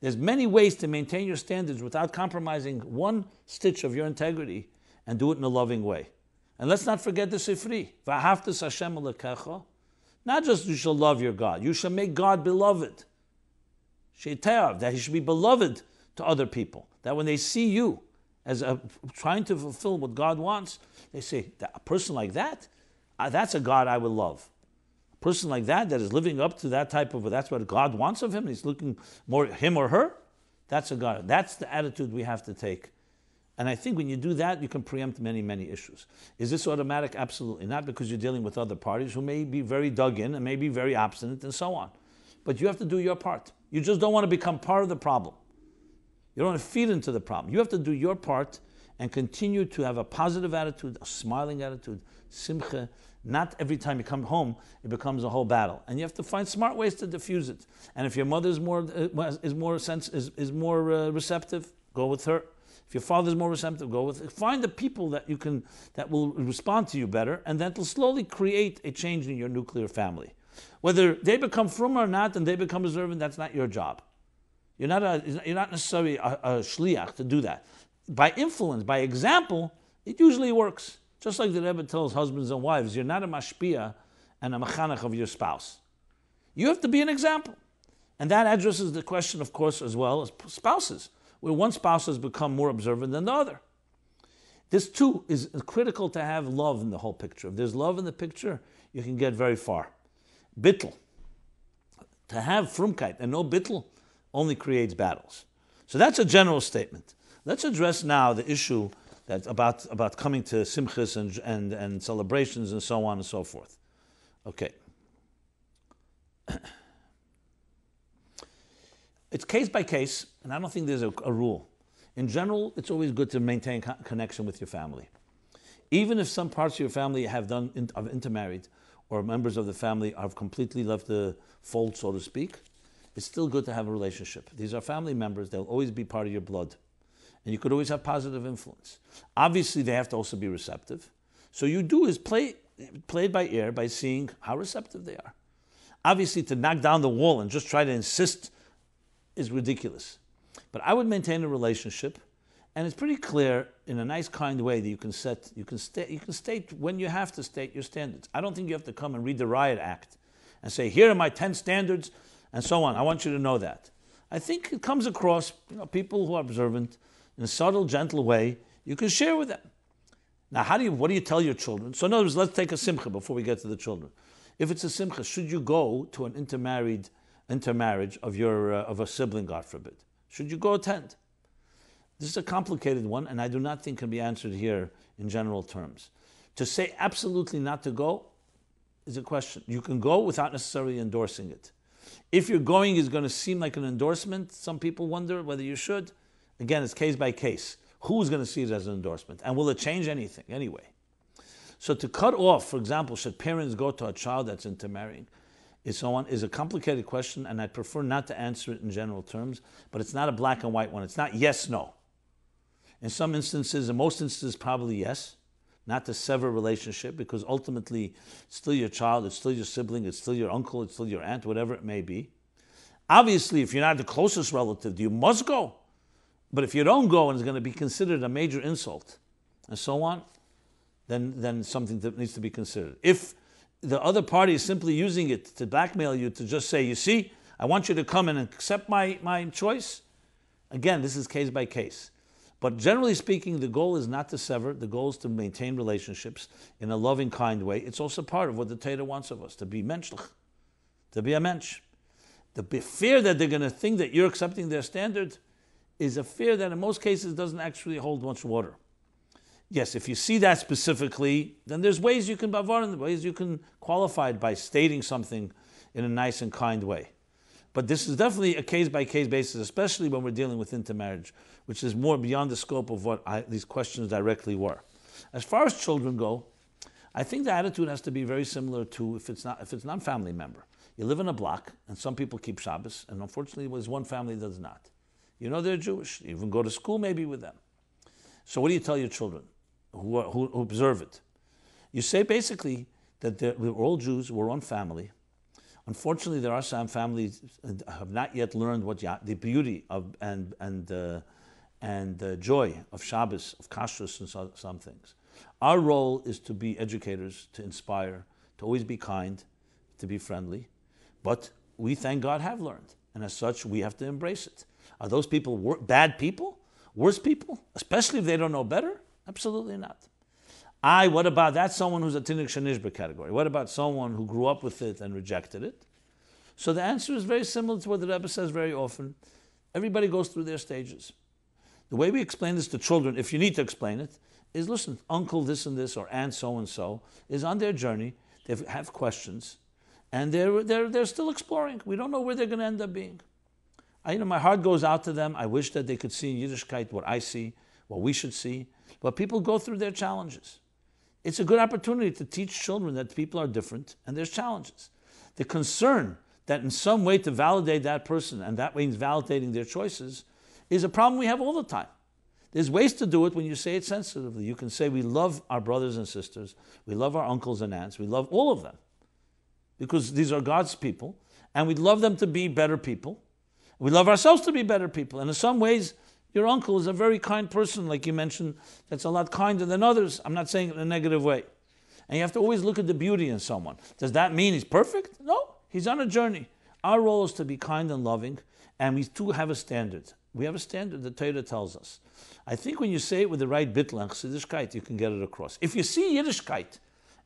There's many ways to maintain your standards without compromising one stitch of your integrity and do it in a loving way. And let's not forget the Sifri. V'ahavtas Hashem alekecha. Not just you shall love your God, you shall make God beloved. Sheiteav, that he should be beloved to other people. That when they see you as trying to fulfill what God wants, they say, a person like that, that's a God I will love. A person like that is living up to that type of, that's what God wants of him, and he's looking more him or her, that's a God. That's the attitude we have to take. And I think when you do that, you can preempt many, many issues. Is this automatic? Absolutely not, because you're dealing with other parties who may be very dug in and may be very obstinate and so on. But you have to do your part. You just don't want to become part of the problem. You don't want to feed into the problem. You have to do your part and continue to have a positive attitude, a smiling attitude, simcha. Not every time you come home, it becomes a whole battle. And you have to find smart ways to diffuse it. And if your mother is more receptive, go with her. If your father is more receptive, go with it. Find the people that will respond to you better, and that will slowly create a change in your nuclear family. Whether they become frum or not, and they become observant, that's not your job. You're not necessarily a shliach to do that. By influence, by example, it usually works. Just like the Rebbe tells husbands and wives, you're not a mashpia and a mechanech of your spouse. You have to be an example. And that addresses the question, of course, as well as spouses, where one spouse has become more observant than the other. This too is critical to have love in the whole picture. If there's love in the picture, you can get very far. Bittel. To have frumkeit and no bittel only creates battles. So that's a general statement. Let's address now the issue that about coming to simchas and celebrations and so on and so forth. Okay. It's case by case, and I don't think there's a rule. In general, it's always good to maintain connection with your family. Even if some parts of your family have intermarried, or members of the family have completely left the fold, so to speak, it's still good to have a relationship. These are family members. They'll always be part of your blood. And you could always have positive influence. Obviously, they have to also be receptive. So you do is play it by ear by seeing how receptive they are. Obviously, to knock down the wall and just try to insist is ridiculous. But I would maintain a relationship, and it's pretty clear in a nice, kind way that you can state when you have to state your standards. I don't think you have to come and read the Riot Act and say, here are my 10 standards, and so on. I want you to know that. I think it comes across, people who are observant in a subtle, gentle way. You can share with them. Now, what do you tell your children? So in other words, let's take a simcha before we get to the children. If it's a simcha, should you go to an intermarriage of a sibling, God forbid? Should you go attend? This is a complicated one, and I do not think can be answered here in general terms. To say absolutely not to go is a question. You can go without necessarily endorsing it. If you're going is going to seem like an endorsement, some people wonder whether you should. Again, it's case by case. Who's going to see it as an endorsement? And will it change anything anyway? So to cut off, for example, should parents go to a child that's intermarrying, is a complicated question, and I'd prefer not to answer it in general terms, but it's not a black and white one. It's not yes, no. In some instances, in most instances, probably yes. not to sever relationship, because ultimately it's still your child, it's still your sibling, it's still your uncle, it's still your aunt, whatever it may be. Obviously, if you're not the closest relative, you must go. But if you don't go and it's going to be considered a major insult, and so on, then something that needs to be considered. If the other party is simply using it to blackmail you, to just say, you see, I want you to come and accept my choice, again, this is case by case. But generally speaking, the goal is not to sever. The goal is to maintain relationships in a loving, kind way. It's also part of what the Torah wants of us, to be menschlich, to be a mensch. The fear that they're going to think that you're accepting their standard is a fear that in most cases doesn't actually hold much water. Yes, if you see that specifically, then there's ways you can bavar, and ways you can qualify it by stating something in a nice and kind way. But this is definitely a case-by-case basis, especially when we're dealing with intermarriage, which is more beyond the scope of what these questions directly were. As far as children go, I think the attitude has to be very similar to if it's not family member. You live in a block, and some people keep Shabbos, and unfortunately there's one family that does not. You know they're Jewish. You even go to school maybe with them. So what do you tell your children who observe it? You say basically that we're all Jews, we're one family. Unfortunately, there are some families that have not yet learned what the beauty of and joy of Shabbos, of kashrus, and some things. Our role is to be educators, to inspire, to always be kind, to be friendly. But we, thank God, have learned. And as such, we have to embrace it. Are those people bad people? Worse people? Especially if they don't know better? Absolutely not. What about that? Someone who's a Tinnik Shenishba category. What about someone who grew up with it and rejected it? So the answer is very similar to what the Rebbe says very often. Everybody goes through their stages. The way we explain this to children, if you need to explain it, is listen, uncle this and this or aunt so-and-so is on their journey. They have questions. And they're still exploring. We don't know where they're going to end up being. My heart goes out to them. I wish that they could see in Yiddishkeit what I see, what we should see. But people go through their challenges. It's a good opportunity to teach children that people are different and there's challenges. The concern that in some way to validate that person, and that means validating their choices, is a problem we have all the time. There's ways to do it when you say it sensitively. You can say we love our brothers and sisters, we love our uncles and aunts, we love all of them, because these are God's people, and we'd love them to be better people. We love ourselves to be better people. And in some ways, your uncle is a very kind person, like you mentioned, that's a lot kinder than others. I'm not saying it in a negative way. And you have to always look at the beauty in someone. Does that mean he's perfect? No, he's on a journey. Our role is to be kind and loving, and we too have a standard. We have a standard the Torah tells us. I think when you say it with the right bitl and Chassidischkeit, you can get it across. If you see Yiddishkeit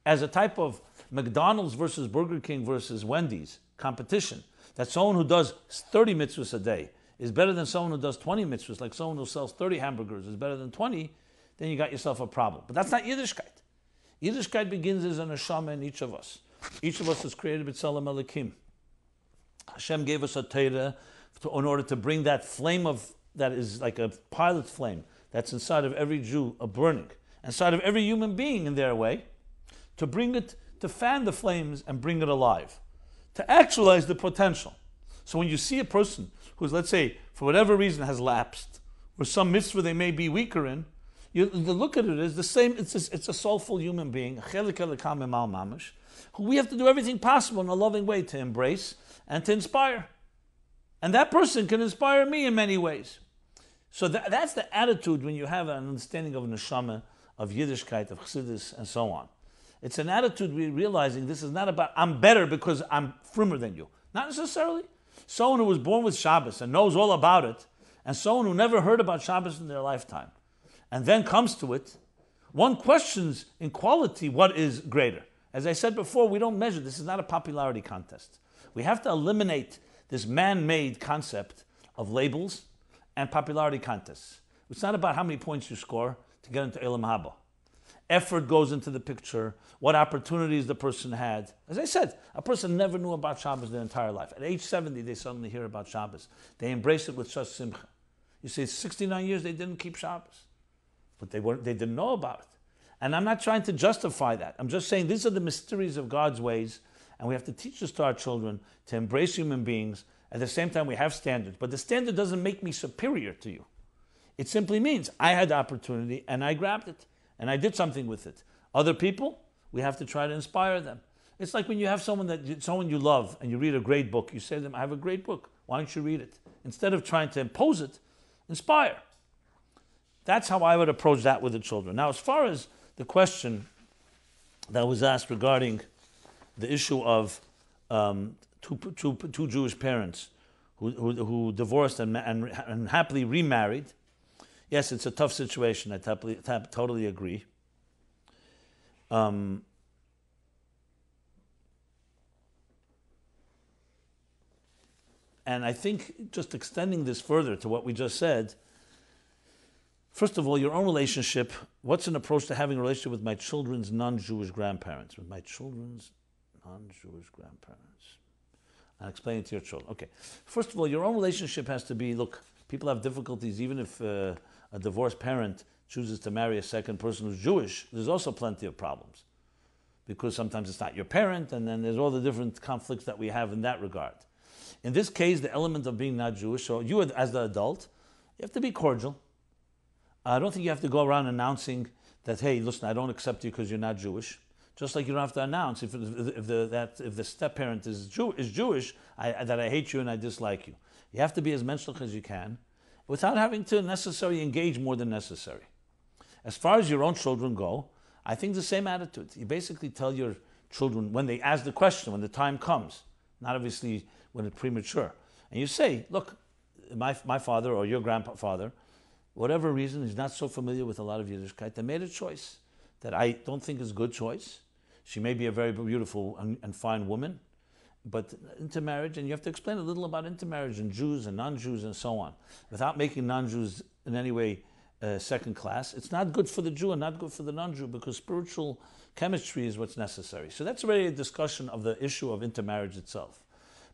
as a type of McDonald's versus Burger King versus Wendy's competition, that someone who does 30 mitzvahs a day is better than someone who does 20 mitzvahs, like someone who sells 30 hamburgers is better than 20, then you got yourself a problem. But that's not Yiddishkeit. Yiddishkeit begins as a neshama in each of us. Each of us is created b'tzelem Elokim. Hashem gave us a Torah in order to bring that flame that is like a pilot flame that's inside of every Jew, a burning, inside of every human being in their way, to bring it, to fan the flames and bring it alive, to actualize the potential. So when you see a person who's, let's say, for whatever reason has lapsed, or some mitzvah they may be weaker in, you look at it as the same, it's a soulful human being, who we have to do everything possible in a loving way to embrace and to inspire. And that person can inspire me in many ways. So that's the attitude when you have an understanding of neshama, of Yiddishkeit, of Chassidus, and so on. It's an attitude realizing this is not about, I'm better because I'm frummer than you. Not necessarily. Someone who was born with Shabbos and knows all about it, and someone who never heard about Shabbos in their lifetime, and then comes to it, one questions in quality what is greater. As I said before, we don't measure. This is not a popularity contest. We have to eliminate this man-made concept of labels and popularity contests. It's not about how many points you score to get into Elam Haba. Effort goes into the picture, what opportunities the person had. As I said, a person never knew about Shabbos their entire life. At age 70, they suddenly hear about Shabbos. They embrace it with such simcha. You say 69 years they didn't keep Shabbos, but they didn't know about it. And I'm not trying to justify that. I'm just saying these are the mysteries of God's ways, and we have to teach this to our children to embrace human beings. At the same time, we have standards, but the standard doesn't make me superior to you. It simply means I had the opportunity and I grabbed it. and I did something with it. Other people, we have to try to inspire them. It's like when you have someone you love and you read a great book, you say to them, I have a great book, why don't you read it? Instead of trying to impose it, inspire. That's how I would approach that with the children. Now, as far as the question that was asked regarding the issue of two Jewish parents who divorced and happily remarried, yes, it's a tough situation. I totally agree. And I think just extending this further to what we just said, first of all, your own relationship. What's an approach to having a relationship with my children's non-Jewish grandparents? With my children's non-Jewish grandparents. I'll explain it to your children. Okay. First of all, your own relationship has to be, look, people have difficulties even if a divorced parent chooses to marry a second person who's Jewish. There's also plenty of problems because sometimes it's not your parent, and then there's all the different conflicts that we have in that regard. In this case, the element of being not Jewish, so you as the adult, you have to be cordial. I don't think you have to go around announcing that, hey, listen, I don't accept you because you're not Jewish. Just like you don't have to announce if the step-parent is Jewish, that I hate you and I dislike you. You have to be as menschlich as you can without having to necessarily engage more than necessary. As far as your own children go, I think the same attitude. You basically tell your children when they ask the question, when the time comes, not obviously when it's premature, and you say, look, my father or your grandfather, whatever reason, he's not so familiar with a lot of Yiddishkeit, they made a choice that I don't think is a good choice. She may be a very beautiful and fine woman, but intermarriage, and you have to explain a little about intermarriage and Jews and non-Jews and so on, without making non-Jews in any way second class. It's not good for the Jew and not good for the non-Jew because spiritual chemistry is what's necessary. So that's already a discussion of the issue of intermarriage itself.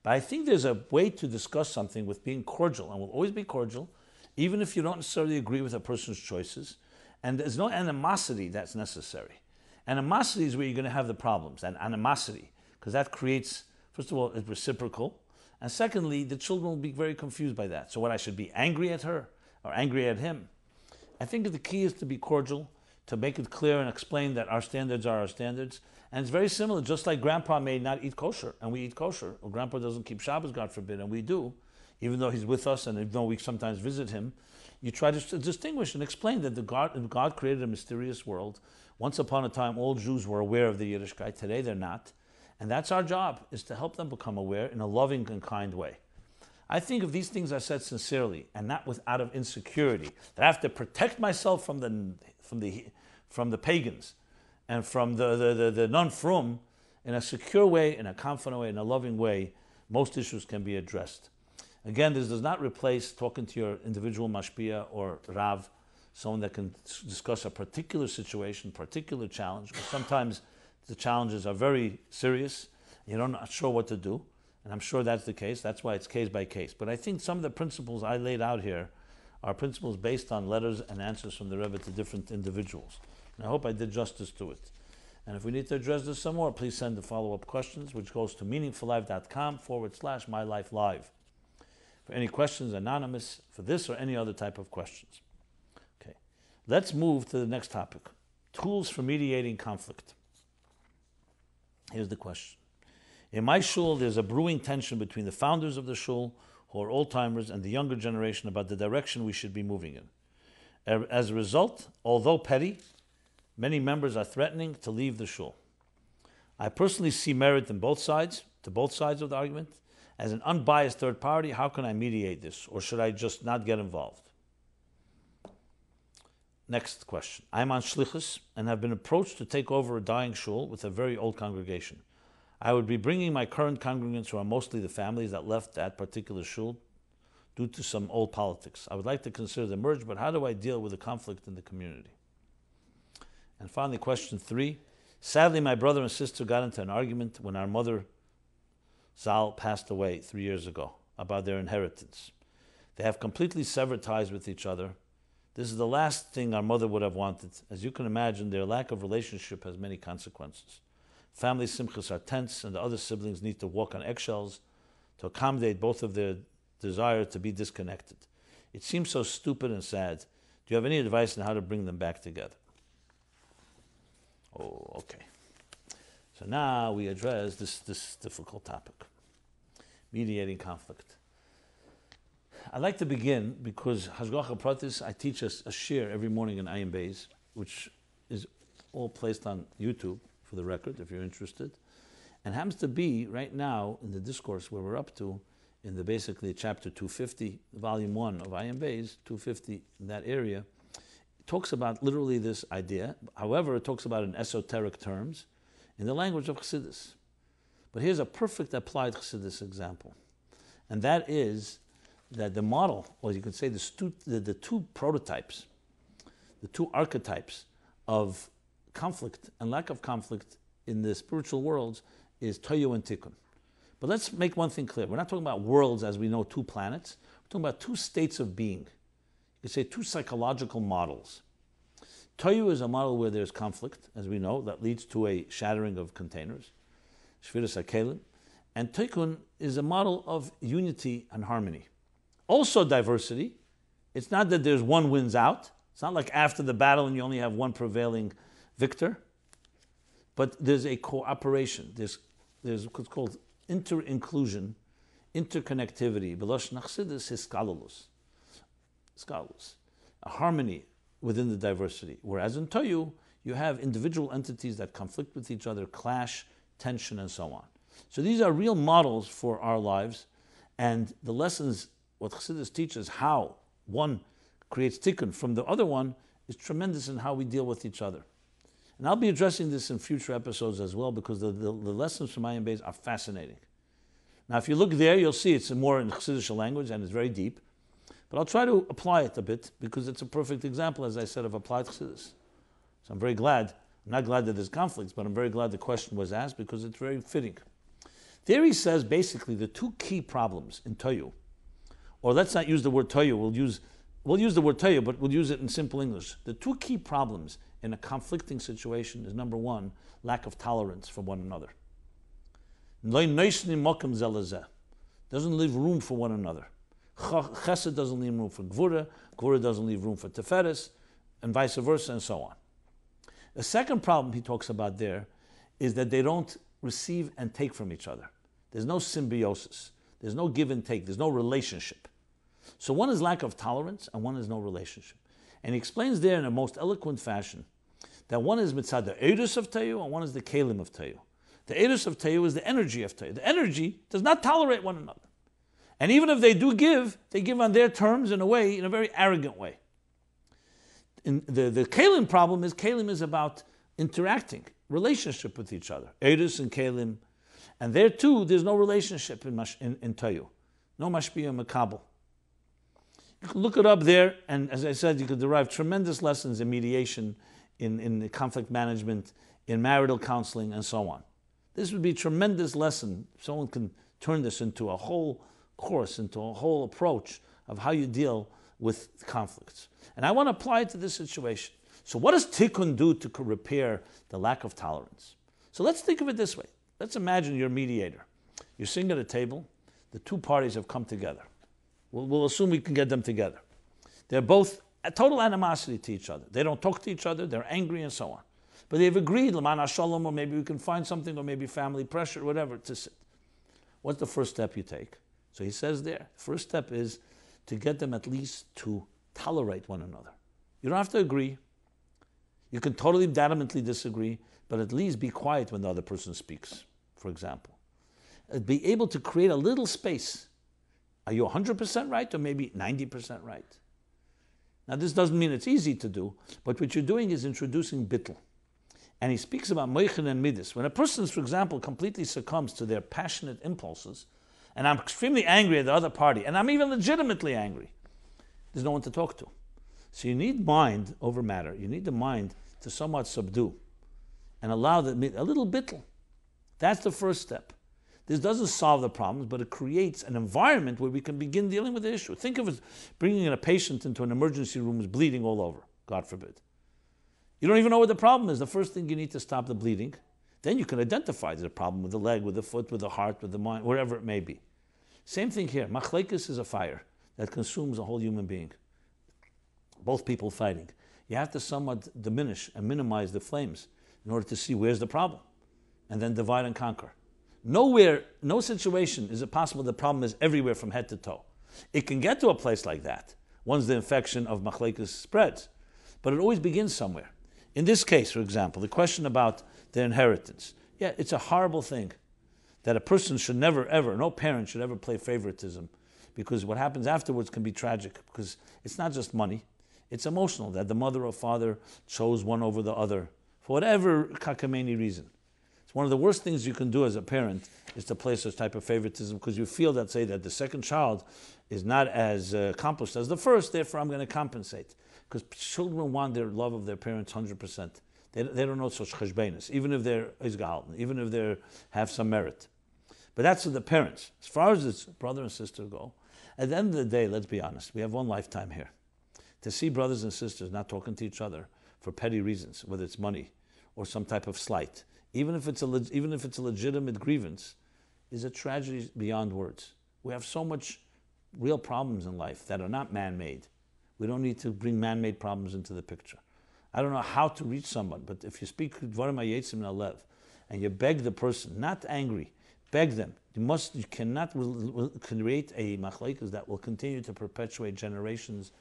But I think there's a way to discuss something with being cordial, and we'll always be cordial, even if you don't necessarily agree with a person's choices. And there's no animosity that's necessary. Animosity is where you're going to have the problems, and animosity, because that creates, first of all, it's reciprocal, and secondly, the children will be very confused by that. So what, I should be angry at her or angry at him? I think the key is to be cordial, to make it clear and explain that our standards are our standards. And it's very similar, just like Grandpa may not eat kosher, and we eat kosher, or Grandpa doesn't keep Shabbos, God forbid, and we do, even though he's with us and even though we sometimes visit him. You try to distinguish and explain that God created a mysterious world. Once upon a time, all Jews were aware of the Yiddishkeit. Today, they're not. And that's our job, is to help them become aware in a loving and kind way. I think if these things are said sincerely and not out of insecurity, that I have to protect myself from the pagans and from the Un-frum in a secure way, in a confident way, in a loving way, most issues can be addressed. Again, this does not replace talking to your individual mashpia or rav, someone that can discuss a particular situation, particular challenge, because sometimes the challenges are very serious, and you're not sure what to do, and I'm sure that's the case. That's why it's case by case. But I think some of the principles I laid out here are principles based on letters and answers from the Rebbe to different individuals. And I hope I did justice to it. And if we need to address this some more, please send the follow-up questions, which goes to meaningfullife.com/MyLifeLive. For any questions, anonymous, for this or any other type of questions. Okay, let's move to the next topic. Tools for mediating conflict. Here's the question. In my shul, there's a brewing tension between the founders of the shul, who are old-timers, and the younger generation about the direction we should be moving in. As a result, although petty, many members are threatening to leave the shul. I personally see merit in both sides of the argument. As an unbiased third party, how can I mediate this? Or should I just not get involved? Next question. I'm on shlichus and have been approached to take over a dying shul with a very old congregation. I would be bringing my current congregants, who are mostly the families that left that particular shul due to some old politics. I would like to consider the merge, but how do I deal with the conflict in the community? And finally, question 3. Sadly, my brother and sister got into an argument when our mother Zal passed away 3 years ago about their inheritance. They have completely severed ties with each other. This is the last thing our mother would have wanted. As you can imagine, their lack of relationship has many consequences. Family simchas are tense, and the other siblings need to walk on eggshells to accommodate both of their desire to be disconnected. It seems so stupid and sad. Do you have any advice on how to bring them back together? Oh, okay. So now we address this difficult topic, mediating conflict. I'd like to begin because Hashgacha Pratis, I teach a shir every morning in Ayin Beis, which is all placed on YouTube, for the record, if you're interested. And happens to be, right now, in the discourse where we're up to, in the basically chapter 250, volume 1 of Ayin Beis, 250, in that area, it talks about literally this idea. However, it talks about it in esoteric terms, in the language of Chassidus. But here's a perfect applied Chassidus example. And that is that the model, or you could say the two prototypes, the two archetypes of conflict and lack of conflict in the spiritual worlds is Toyu and Tikkun. But let's make one thing clear. We're not talking about worlds as we know, two planets. We're talking about two states of being. You could say two psychological models. Toyu is a model where there's conflict, as we know, that leads to a shattering of containers, Shviras HaKelim. And Tikkun is a model of unity and harmony. Also diversity. It's not that there's one wins out. It's not like after the battle and you only have one prevailing victor. But there's a cooperation. There's what's called inter-inclusion, interconnectivity. B'lashon Chassidus is skalus. A harmony within the diversity. Whereas in Toyu, you have individual entities that conflict with each other, clash, tension, and so on. So these are real models for our lives. And the lessons, what Chassidus teaches, how one creates tikkun from the other one, is tremendous in how we deal with each other. And I'll be addressing this in future episodes as well because the lessons from Ayin Beis are fascinating. Now, if you look there, you'll see it's more in Chassidic language and it's very deep. But I'll try to apply it a bit because it's a perfect example, as I said, of applied Chassidus. So I'm very glad. I'm not glad that there's conflicts, but I'm very glad the question was asked because it's very fitting. There he says basically the two key problems in Toyu, or let's not use the word Toyu, we'll use the word Toyu, but we'll use it in simple English. The two key problems in a conflicting situation is, number one, lack of tolerance for one another. Doesn't leave room for one another. Chesed doesn't leave room for Gvura, Gvura doesn't leave room for Teferes, and vice versa, and so on. The second problem he talks about there is that they don't receive and take from each other. There's no symbiosis. There's no give and take. There's no relationship. So one is lack of tolerance, and one is no relationship. And he explains there in a most eloquent fashion that one is mitzad the eirus of Toyu and one is the kelim of Toyu. The eirus of Toyu is the energy of Toyu. The energy does not tolerate one another. And even if they do give, they give on their terms in a way, in a very arrogant way. The kelim problem is, kelim is about interacting, relationship with each other. Eirus and kelim. And there too, there's no relationship in Toyu. No mashpia makabel. You can look it up there, and as I said, you could derive tremendous lessons in mediation, in conflict management, in marital counseling, and so on. This would be a tremendous lesson. Someone can turn this into a whole course, into a whole approach of how you deal with conflicts. And I want to apply it to this situation. So what does tikkun do to repair the lack of tolerance? So let's think of it this way. Let's imagine you're a mediator. You're sitting at a table. The two parties have come together. We'll assume we can get them together. They're both a total animosity to each other. They don't talk to each other. They're angry and so on. But they've agreed, L'man HaShalom, or maybe we can find something, or maybe family pressure, whatever, to sit. What's the first step you take? So he says there, first step is to get them at least to tolerate one another. You don't have to agree. You can totally adamantly disagree, but at least be quiet when the other person speaks, for example. Be able to create a little space. Are you 100% right or maybe 90% right? Now this doesn't mean it's easy to do, but what you're doing is introducing bittul. And he speaks about moichin and midas. When a person, for example, completely succumbs to their passionate impulses, and I'm extremely angry at the other party, and I'm even legitimately angry, there's no one to talk to. So you need mind over matter. You need the mind to somewhat subdue and allow a little bittul. That's the first step. This doesn't solve the problems, but it creates an environment where we can begin dealing with the issue. Think of it bringing in a patient into an emergency room who's bleeding all over, God forbid. You don't even know what the problem is. The first thing you need to stop the bleeding. Then you can identify there's a problem with the leg, with the foot, with the heart, with the mind, wherever it may be. Same thing here. Machlekes is a fire that consumes a whole human being. Both people fighting. You have to somewhat diminish and minimize the flames in order to see where's the problem, and then divide and conquer. Nowhere, no situation is it possible the problem is everywhere from head to toe. It can get to a place like that once the infection of machlekes spreads, but it always begins somewhere. In this case, for example, the question about the inheritance. Yeah, it's a horrible thing that a person should never, ever, no parent should ever play favoritism, because what happens afterwards can be tragic, because it's not just money, it's emotional, that the mother or father chose one over the other, for whatever kakameni reason. It's one of the worst things you can do as a parent is to play such type of favoritism, because you feel that, say, that the second child is not as accomplished as the first, therefore I'm going to compensate. Because children want their love of their parents 100%. They don't know such cheshbenis, even if they're izgehalten, even if they have some merit. But that's for the parents. As far as its brother and sister go, at the end of the day, let's be honest, we have one lifetime here. To see brothers and sisters not talking to each other for petty reasons, whether it's money or some type of slight, even if it's a legitimate grievance, is a tragedy beyond words. We have so much real problems in life that are not man-made. We don't need to bring man-made problems into the picture. I don't know how to reach someone, but if you speak dvarim hayetzim min halev, and you beg the person, not angry, beg them. You cannot create a machlekes that will continue to perpetuate generations,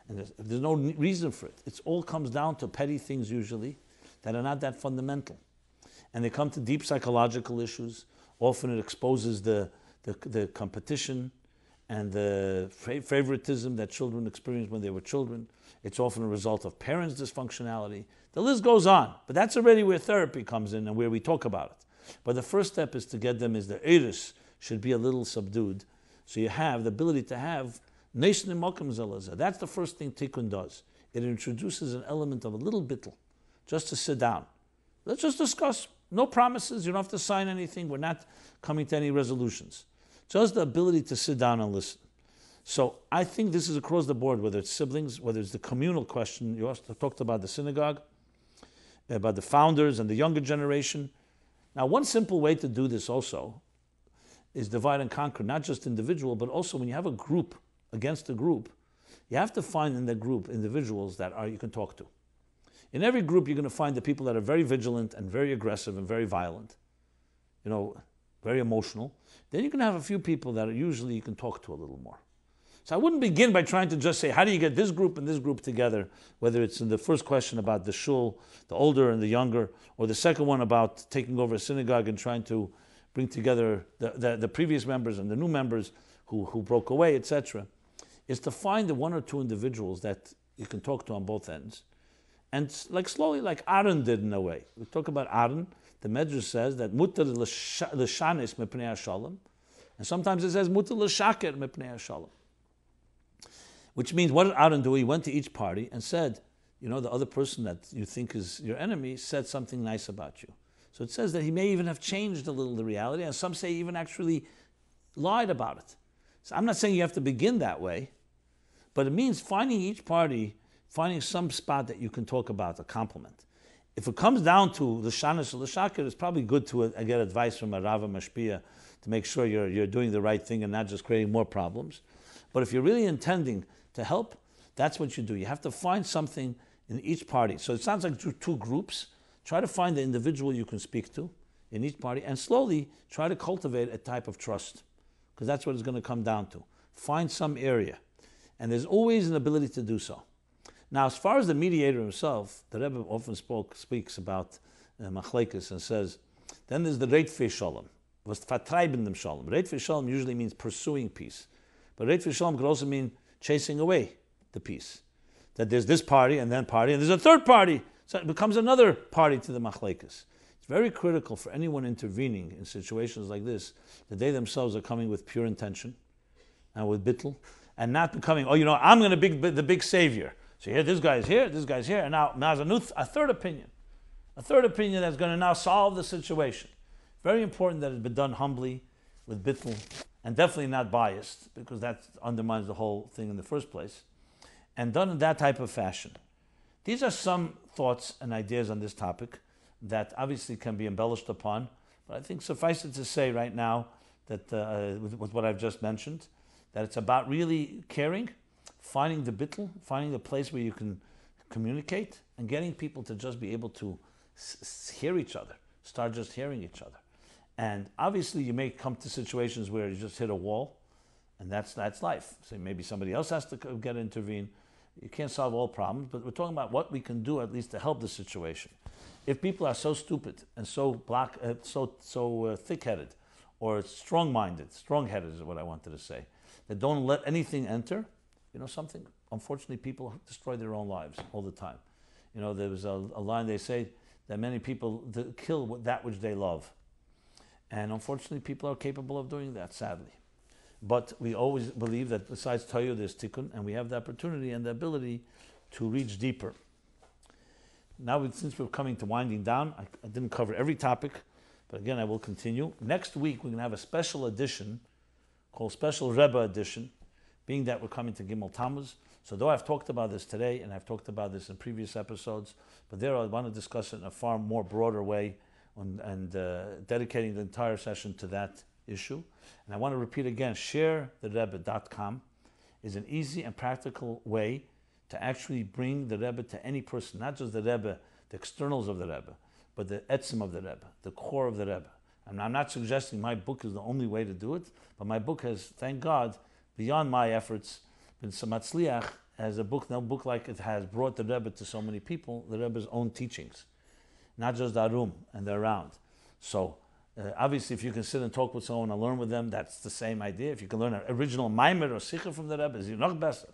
and there's no reason for it. It all comes down to petty things usually that are not that fundamental, and they come to deep psychological issues. Often it exposes the competition and the favoritism that children experienced when they were children. It's often a result of parents' dysfunctionality. The list goes on, but that's already where therapy comes in and where we talk about it. But the first step is to get them is the eris should be a little subdued, so you have the ability to have nation mokum zelazah. That's the first thing tikkun does. It introduces an element of a little bittul, just to sit down. Let's just discuss. No promises. You don't have to sign anything. We're not coming to any resolutions. Just the ability to sit down and listen. So I think this is across the board, whether it's siblings, whether it's the communal question. You also talked about the synagogue, about the founders and the younger generation. Now, one simple way to do this also is divide and conquer, not just individual, but also when you have a group against a group, you have to find in that group individuals that you can talk to. In every group, you're going to find the people that are very vigilant and very aggressive and very violent, very emotional. Then you can have a few people that usually you can talk to a little more. So I wouldn't begin by trying to just say, how do you get this group and this group together, whether it's in the first question about the shul, the older and the younger, or the second one about taking over a synagogue and trying to bring together the previous members and the new members who broke away, etc., is to find the one or two individuals that you can talk to on both ends. And slowly, like Aaron did in a way. We talk about Aaron. The Medrash says that mutar l'shanis mepnei hashalom, and sometimes it says mutar l'shaker mepnei hashalom. Which means, what did Aaron do? He went to each party and said, the other person that you think is your enemy said something nice about you. So it says that he may even have changed a little the reality, and some say even actually lied about it. So I'm not saying you have to begin that way, but it means finding each party, finding some spot that you can talk about, a compliment. If it comes down to the shanis or the shakir, it's probably good to get advice from a Rava Mashpia to make sure you're doing the right thing and not just creating more problems. But if you're really intending to help, that's what you do. You have to find something in each party. So it sounds like two groups. Try to find the individual you can speak to in each party and slowly try to cultivate a type of trust, because that's what it's going to come down to. Find some area. And there's always an ability to do so. Now, as far as the mediator himself, the Rebbe often speaks about machlekes and says, then there's the reitfei shalom, was vertreiben dem shalom. Reitfei shalom usually means pursuing peace. But reitfei shalom could also mean chasing away the peace. That there's this party and there's a third party. So it becomes another party to the machlekes. It's very critical for anyone intervening in situations like this that they themselves are coming with pure intention and with bittul, and not becoming, I'm going to be the big savior. So here, this guy's here, and now there's a third opinion that's going to now solve the situation. Very important that it be done humbly, with bittul, and definitely not biased, because that undermines the whole thing in the first place, and done in that type of fashion. These are some thoughts and ideas on this topic that obviously can be embellished upon, but I think suffice it to say right now that with what I've just mentioned, that it's about really caring, finding the bittul, finding the place where you can communicate, and getting people to just be able to hear each other. Start just hearing each other. And obviously you may come to situations where you just hit a wall, and that's life. So maybe somebody else has to intervene. You can't solve all problems, but we're talking about what we can do at least to help the situation. If people are so stupid and so thick-headed, or strong-headed is what I wanted to say, that don't let anything enter, something, unfortunately people destroy their own lives all the time. There was a line they say that many people kill that which they love. And unfortunately people are capable of doing that, sadly. But we always believe that besides Toyo there's Tikkun, and we have the opportunity and the ability to reach deeper. Now, since we're coming to winding down, I didn't cover every topic, but again, I will continue. Next week, we're going to have a special edition called Special Rebbe Edition, being that we're coming to Gimel Tammuz. So though I've talked about this today, and I've talked about this in previous episodes, but there I want to discuss it in a far more broader way and dedicating the entire session to that issue. And I want to repeat again, sharetherebbe.com is an easy and practical way to actually bring the Rebbe to any person, not just the Rebbe, the externals of the Rebbe, but the etzem of the Rebbe, the core of the Rebbe. And I'm not suggesting my book is the only way to do it, but my book has, thank God, beyond my efforts, been Samatzliach as a book, no book like it has brought the Rebbe to so many people, the Rebbe's own teachings, not just the Arum and the around. So obviously, if you can sit and talk with someone and learn with them, that's the same idea. If you can learn an original Maimer or Sikha from the Rebbe, it's noch better,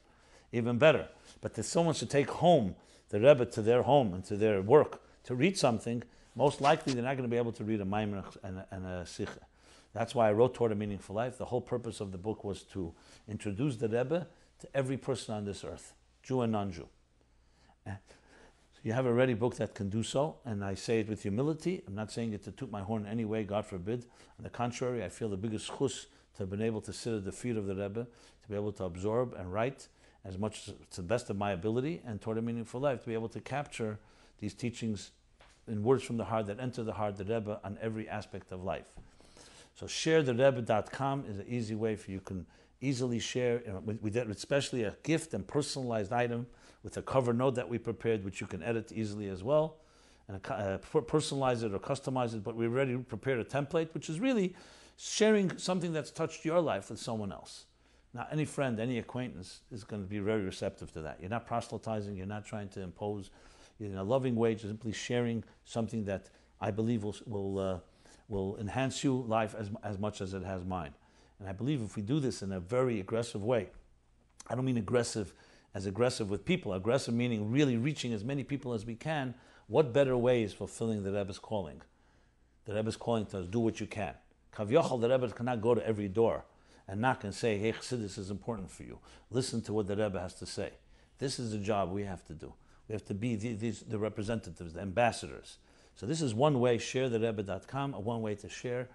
even better. But if someone should take home the Rebbe to their home and to their work to read something, most likely they're not going to be able to read a Maimer and a Sikha. That's why I wrote Toward a Meaningful Life. The whole purpose of the book was to introduce the Rebbe to every person on this earth, Jew and non-Jew. So you have a ready book that can do so, and I say it with humility. I'm not saying it to toot my horn in any way, God forbid. On the contrary, I feel the biggest chus to have been able to sit at the feet of the Rebbe, to be able to absorb and write as much to the best of my ability, and Toward a Meaningful Life, to be able to capture these teachings in words from the heart that enter the heart, the Rebbe, on every aspect of life. So sharetherebbe.com is an easy way for you can easily share. We did especially a gift and personalized item with a cover note that we prepared, which you can edit easily as well, and personalize it or customize it. But we already prepared a template, which is really sharing something that's touched your life with someone else. Now, any friend, any acquaintance is going to be very receptive to that. You're not proselytizing. You're not trying to impose. You're in a loving way, just simply sharing something that I believe will enhance you life as much as it has mine. And I believe if we do this in a very aggressive way, I don't mean aggressive with people, aggressive meaning really reaching as many people as we can, what better way is fulfilling the Rebbe's calling? The Rebbe's calling to us, do what you can. Kavyochel, the Rebbe cannot go to every door and knock and say, hey, Chassidus is important for you. Listen to what the Rebbe has to say. This is the job we have to do. We have to be the representatives, the ambassadors. So this is one way, sharetherebbe.com, one way to share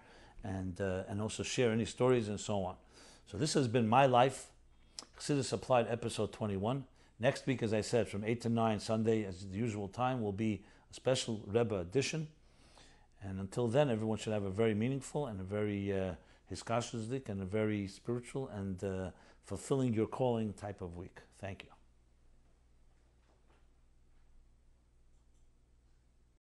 and also share any stories and so on. So this has been MyLife, Chassidus Applied, episode 21. Next week, as I said, from 8 to 9, Sunday, as the usual time, will be a special Rebbe edition. And until then, everyone should have a very meaningful and a very Chassidic and a very spiritual and fulfilling your calling type of week. Thank you.